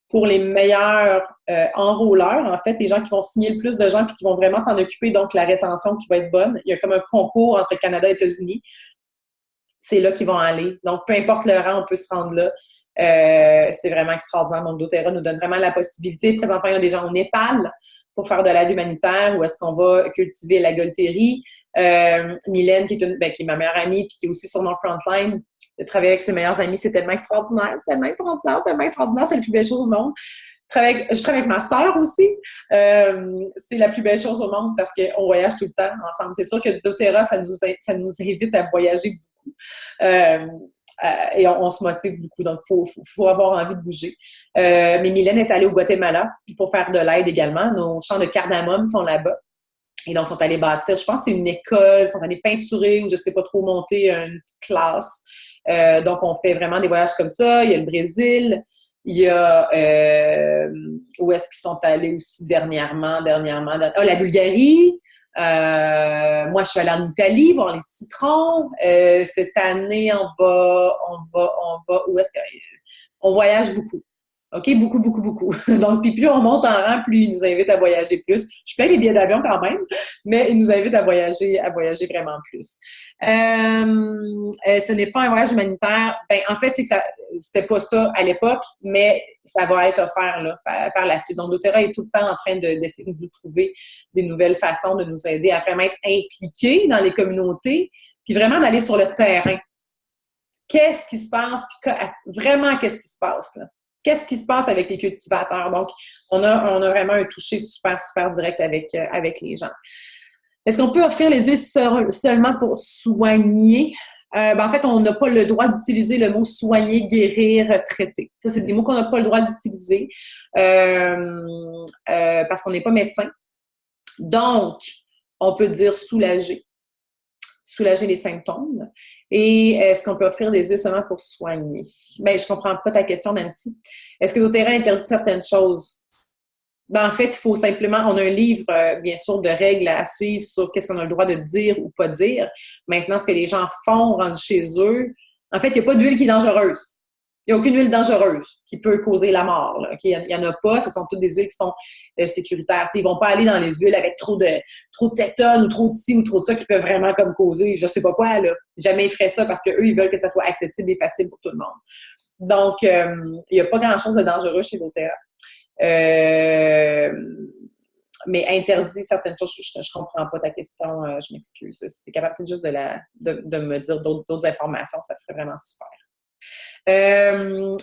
pour les meilleurs enrôleurs, en fait, les gens qui vont signer le plus de gens puis qui vont vraiment s'en occuper, donc la rétention qui va être bonne. Il y a comme un concours entre Canada et États-Unis. C'est là qu'ils vont aller. Donc, peu importe le rang, on peut se rendre là. C'est vraiment extraordinaire. Donc, doTERRA nous donne vraiment la possibilité. Présentement, il y a des gens au Népal pour faire de l'aide humanitaire ou est-ce qu'on va cultiver la Gaultérie. Mylène, qui est ma meilleure amie puis qui est aussi sur mon frontline, de travailler avec ses meilleurs amis, c'est tellement extraordinaire. C'est tellement extraordinaire. C'est la plus belle chose au monde. Je travaille avec ma sœur aussi. C'est la plus belle chose au monde parce qu'on voyage tout le temps ensemble. C'est sûr que doTERRA, ça nous invite à voyager beaucoup. Et on se motive beaucoup. Donc, il faut avoir envie de bouger. Mais Mylène est allée au Guatemala pour faire de l'aide également. Nos champs de cardamome sont là-bas. Et donc, ils sont allés bâtir, je pense que c'est une école, ils sont allés peinturer ou je ne sais pas trop monter une classe. Donc, on fait vraiment des voyages comme ça. Il y a le Brésil. Il y a où est-ce qu'ils sont allés aussi dernièrement? La Bulgarie. Moi, je suis allée en Italie voir les citrons. Cette année, on va où est-ce qu'on voyage beaucoup. OK? Beaucoup, beaucoup, beaucoup. Donc, puis plus on monte en rang, plus ils nous invitent à voyager plus. Je paye les billets d'avion quand même, mais ils nous invitent à voyager vraiment plus. Ce n'est pas un voyage humanitaire. En fait, c'est que c'était pas ça à l'époque, mais ça va être offert là, par la suite. Donc, doTERRA est tout le temps en train d'essayer de nous trouver des nouvelles façons de nous aider à vraiment être impliqués dans les communautés, puis vraiment d'aller sur le terrain. Qu'est-ce qui se passe? Vraiment, qu'est-ce qui se passe là? Qu'est-ce qui se passe avec les cultivateurs? Donc, on a vraiment un toucher super, super direct avec les gens. Est-ce qu'on peut offrir les huiles seulement pour soigner? En fait, on n'a pas le droit d'utiliser le mot soigner, guérir, traiter. Ça, c'est des mots qu'on n'a pas le droit d'utiliser parce qu'on n'est pas médecin. Donc, on peut dire soulager les symptômes. Et est-ce qu'on peut offrir des huiles seulement pour soigner? Mais je ne comprends pas ta question, Nancy. Est-ce que doTERRA interdit certaines choses? En fait, il faut simplement... On a un livre, bien sûr, de règles à suivre sur qu'est-ce qu'on a le droit de dire ou pas dire. Maintenant, ce que les gens font rendus chez eux... En fait, il n'y a pas d'huile qui est dangereuse. Il n'y a aucune huile dangereuse qui peut causer la mort. Là, okay? Il n'y en a pas. Ce sont toutes des huiles qui sont sécuritaires. T'sais, ils ne vont pas aller dans les huiles avec trop de cétone ou trop de ci ou trop de ça qui peuvent vraiment comme causer je ne sais pas quoi. Là. Jamais ils feraient ça parce qu'eux, ils veulent que ça soit accessible et facile pour tout le monde. Donc, il n'y a pas grand-chose de dangereux chez doTERRA. Mais interdit certaines choses, je ne comprends pas ta question. Je m'excuse. Si tu es capable juste de me dire d'autres informations, ça serait vraiment super.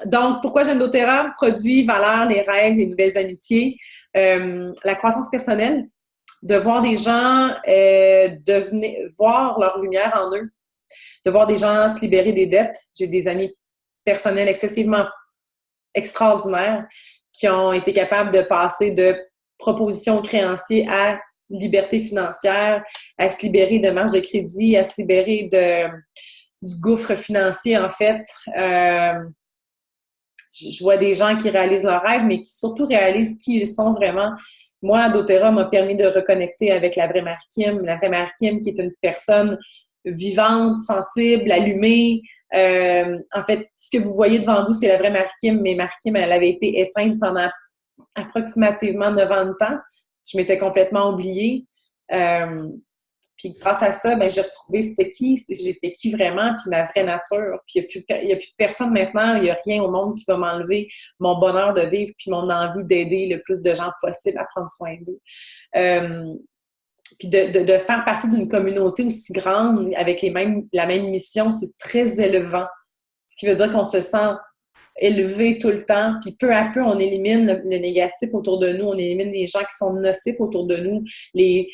Donc, pourquoi j'aime doTERRA? Produits, valeurs, les rêves, les nouvelles amitiés, la croissance personnelle, de voir des gens voir leur lumière en eux, de voir des gens se libérer des dettes. J'ai des amis personnels excessivement extraordinaires qui ont été capables de passer de proposition créancier à liberté financière, à se libérer de marge de crédit, à se libérer du gouffre financier, en fait. Je vois des gens qui réalisent leurs rêves, mais qui surtout réalisent qui ils sont vraiment. Moi, doTERRA m'a permis de reconnecter avec la vraie Marie-Kim. La vraie Marie-Kim qui est une personne vivante, sensible, allumée. En fait, ce que vous voyez devant vous, c'est la vraie Marie-Kim, mais Marie-Kim, elle avait été éteinte pendant approximativement 9 ans de temps. Je m'étais complètement oubliée. Puis grâce à ça, ben, j'ai retrouvé j'étais qui vraiment, puis ma vraie nature. Puis il n'y a plus personne maintenant, il n'y a rien au monde qui va m'enlever mon bonheur de vivre puis mon envie d'aider le plus de gens possible à prendre soin d'eux. Puis de faire partie d'une communauté aussi grande avec la même mission, c'est très élevant. Ce qui veut dire qu'on se sent élevé tout le temps, puis peu à peu, on élimine le négatif autour de nous, on élimine les gens qui sont nocifs autour de nous, les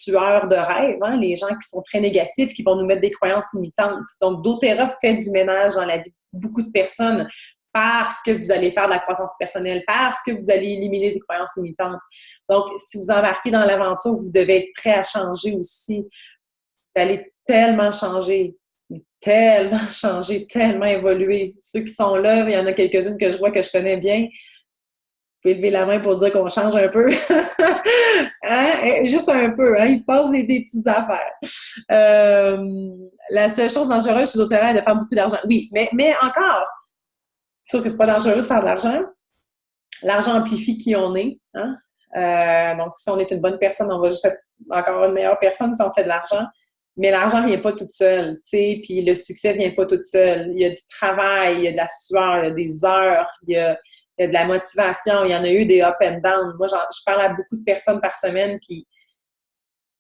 tueurs de rêves, hein, les gens qui sont très négatifs, qui vont nous mettre des croyances limitantes. Donc, doTERRA fait du ménage dans la vie de beaucoup de personnes parce que vous allez faire de la croissance personnelle, parce que vous allez éliminer des croyances limitantes. Donc, si vous embarquez dans l'aventure, vous devez être prêt à changer aussi. Vous allez tellement changer. Tellement changé, tellement évolué. Ceux qui sont là, il y en a quelques-unes que je vois que je connais bien. Vous pouvez lever la main pour dire qu'on change un peu. Hein? Juste un peu. Hein? Il se passe des petites affaires. La seule chose dangereuse chez doTERRA est de faire beaucoup d'argent. Oui, mais encore, c'est sûr que c'est pas dangereux de faire de l'argent. L'argent amplifie qui on est. Hein? Donc, si on est une bonne personne, on va juste être encore une meilleure personne si on fait de l'argent. Mais l'argent vient pas tout seul, tu sais, puis le succès vient pas tout seul. Il y a du travail, il y a de la sueur, il y a des heures, il y a de la motivation, il y en a eu des up and down. Moi, je parle à beaucoup de personnes par semaine, puis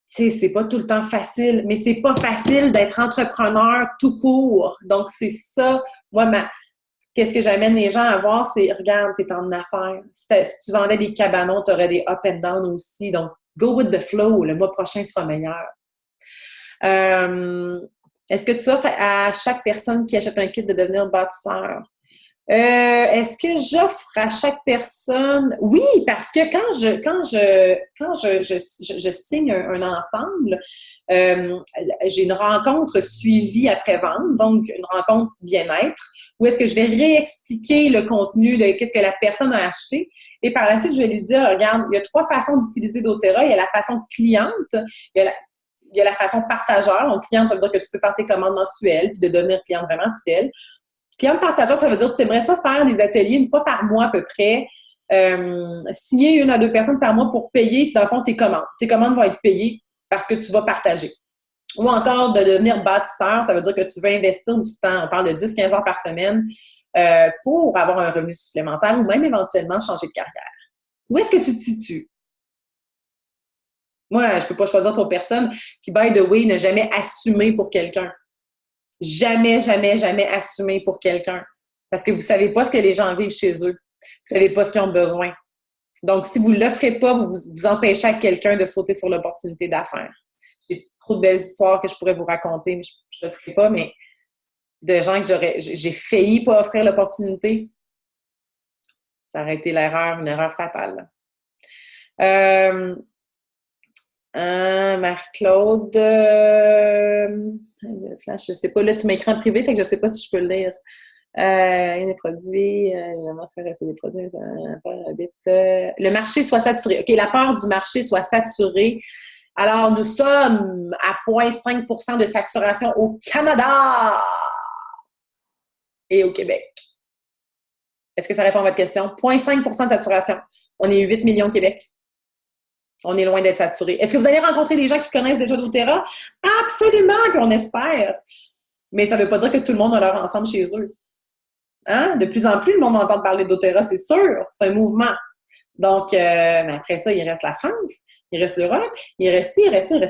tu sais, c'est pas tout le temps facile, mais c'est pas facile d'être entrepreneur tout court. Donc, c'est ça, moi, qu'est-ce que j'amène les gens à voir, c'est, regarde, t'es en affaires. Si tu vendais des cabanons, t'aurais des up and down aussi. Donc, go with the flow, le mois prochain sera meilleur. Est-ce que tu offres à chaque personne qui achète un kit de devenir bâtisseur? Est-ce que j'offre à chaque personne? Oui, parce que quand je signe un ensemble, j'ai une rencontre suivie après-vente, donc une rencontre bien-être, où est-ce que je vais réexpliquer le contenu de qu'est-ce que la personne a acheté. Et par la suite, je vais lui dire, regarde, il y a 3 façons d'utiliser doTERRA. Il y a la façon cliente, il y a la façon partageur. Donc, cliente, ça veut dire que tu peux faire tes commandes mensuelles puis de devenir cliente vraiment fidèle. Cliente partageur, ça veut dire que tu aimerais ça faire des ateliers une fois par mois à peu près, signer 1 à 2 personnes par mois pour payer, dans le fond, tes commandes. Tes commandes vont être payées parce que tu vas partager. Ou encore de devenir bâtisseur, ça veut dire que tu veux investir du temps. On parle de 10-15 heures par semaine pour avoir un revenu supplémentaire ou même éventuellement changer de carrière. Où est-ce que tu te situes? Moi, je peux pas choisir pour personne qui, by the way, n'a jamais assumé pour quelqu'un. Jamais, jamais, jamais assumé pour quelqu'un. Parce que vous savez pas ce que les gens vivent chez eux. Vous savez pas ce qu'ils ont besoin. Donc, si vous ne l'offrez pas, vous empêchez à quelqu'un de sauter sur l'opportunité d'affaires. J'ai trop de belles histoires que je pourrais vous raconter, mais je ne le ferai pas, mais de gens que j'ai failli pas offrir l'opportunité. Ça aurait été une erreur fatale. Marc-Claude, Flash, je sais pas, là tu m'écris en privé, fait que je sais pas si je peux le lire. Les produits, c'est des produits, le marché soit saturé. OK, la peur du marché soit saturé. Alors, nous sommes à 0,5% de saturation au Canada et au Québec. Est-ce que ça répond à votre question? 0,5% de saturation. On est 8 millions au Québec. On est loin d'être saturé. Est-ce que vous allez rencontrer des gens qui connaissent déjà doTERRA? Absolument qu'on espère. Mais ça ne veut pas dire que tout le monde a leur ensemble chez eux. Hein? De plus en plus, le monde entend parler de doTERRA, c'est sûr. C'est un mouvement. Donc, mais après ça, il reste la France, il reste l'Europe, il reste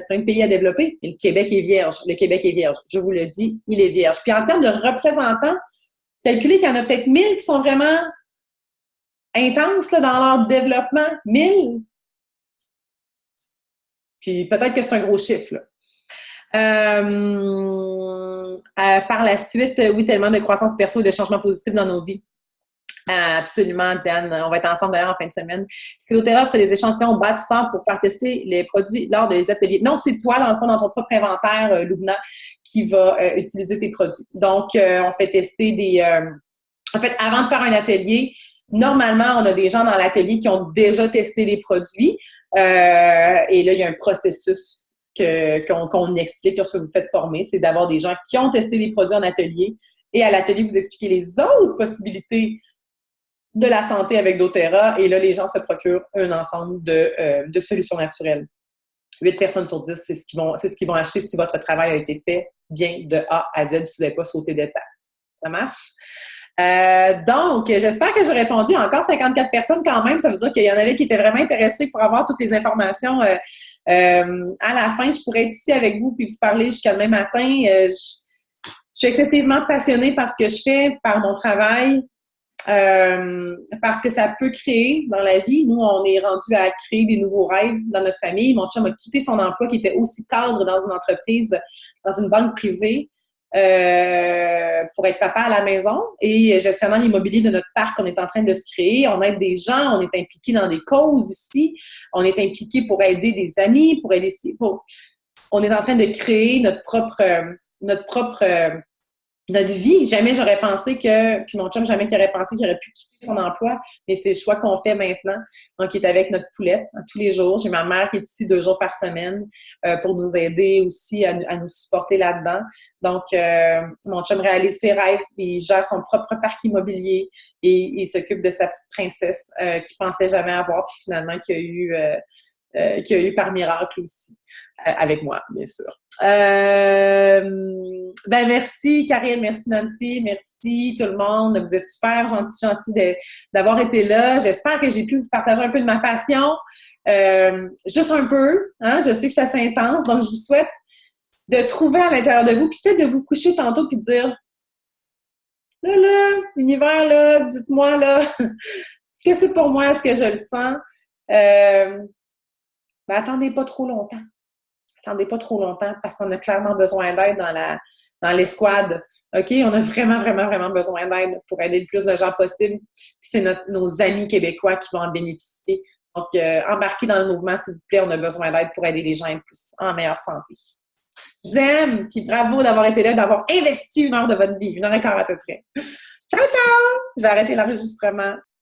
plein de pays à développer. Et le Québec est vierge. Le Québec est vierge. Je vous le dis, il est vierge. Puis en termes de représentants, calculez qu'il y en a peut-être 1000 qui sont vraiment intenses là, dans leur développement. 1000. Puis peut-être que c'est un gros chiffre, là. Par la suite, oui, tellement de croissance perso et de changements positifs dans nos vies. Absolument, Diane. On va être ensemble d'ailleurs en fin de semaine. Skilloterra offre des échantillons bâtissants pour faire tester les produits lors des ateliers. Non, c'est toi, dans le fond, dans ton propre inventaire, Lubna, qui va utiliser tes produits. Donc, on fait tester des... en fait, avant de faire un atelier, normalement, on a des gens dans l'atelier qui ont déjà testé les produits. Et là, il y a un processus qu'on explique lorsque vous faites former. C'est d'avoir des gens qui ont testé les produits en atelier. Et à l'atelier, vous expliquez les autres possibilités de la santé avec doTERRA. Et là, les gens se procurent un ensemble de solutions naturelles. 8 personnes sur 10, c'est ce qu'ils vont acheter si votre travail a été fait bien de A à Z, si vous n'avez pas sauté d'étape. Ça marche? Donc, j'espère que j'ai répondu. Encore 54 personnes quand même. Ça veut dire qu'il y en avait qui étaient vraiment intéressés pour avoir toutes les informations. À la fin, je pourrais être ici avec vous puis vous parler jusqu'à demain matin. Je suis excessivement passionnée par ce que je fais, par mon travail. Parce que ça peut créer dans la vie. Nous, on est rendu à créer des nouveaux rêves dans notre famille. Mon chum a quitté son emploi qui était aussi cadre dans une entreprise, dans une banque privée, pour être papa à la maison et gestionnaire immobilier de notre parc. On est en train de se créer. On aide des gens, on est impliqué dans des causes ici. On est impliqué pour aider des amis, on est en train de créer notre vie. Jamais j'aurais pensé puis mon chum, jamais qu'il aurait pensé qu'il aurait pu quitter son emploi, mais c'est le choix qu'on fait maintenant. Donc, il est avec notre poulette tous les jours. J'ai ma mère qui est ici 2 jours par semaine pour nous aider aussi à nous supporter là-dedans. Donc, mon chum réalise ses rêves, il gère son propre parc immobilier et il s'occupe de sa petite princesse qu'il pensait jamais avoir, puis finalement qu'il a eu par miracle aussi, avec moi, bien sûr. Merci Karine, merci Nancy, merci tout le monde. Vous êtes super gentils d'avoir été là. J'espère que j'ai pu vous partager un peu de ma passion. Juste un peu, hein? Je sais que je suis assez intense, donc je vous souhaite de trouver à l'intérieur de vous, puis peut-être de vous coucher tantôt puis de dire là, l'univers, là, dites-moi là, est-ce que c'est pour moi, est-ce que je le sens? Attendez pas trop longtemps. Attendez pas trop longtemps parce qu'on a clairement besoin d'aide dans l'escouade. OK? On a vraiment, vraiment, vraiment besoin d'aide pour aider le plus de gens possible. Puis c'est nos amis québécois qui vont en bénéficier. Donc, embarquez dans le mouvement, s'il vous plaît. On a besoin d'aide pour aider les gens en meilleure santé. J'aime, puis bravo d'avoir été là, d'avoir investi 1 heure de votre vie, 1 heure et quart à peu près. Ciao, ciao! Je vais arrêter l'enregistrement.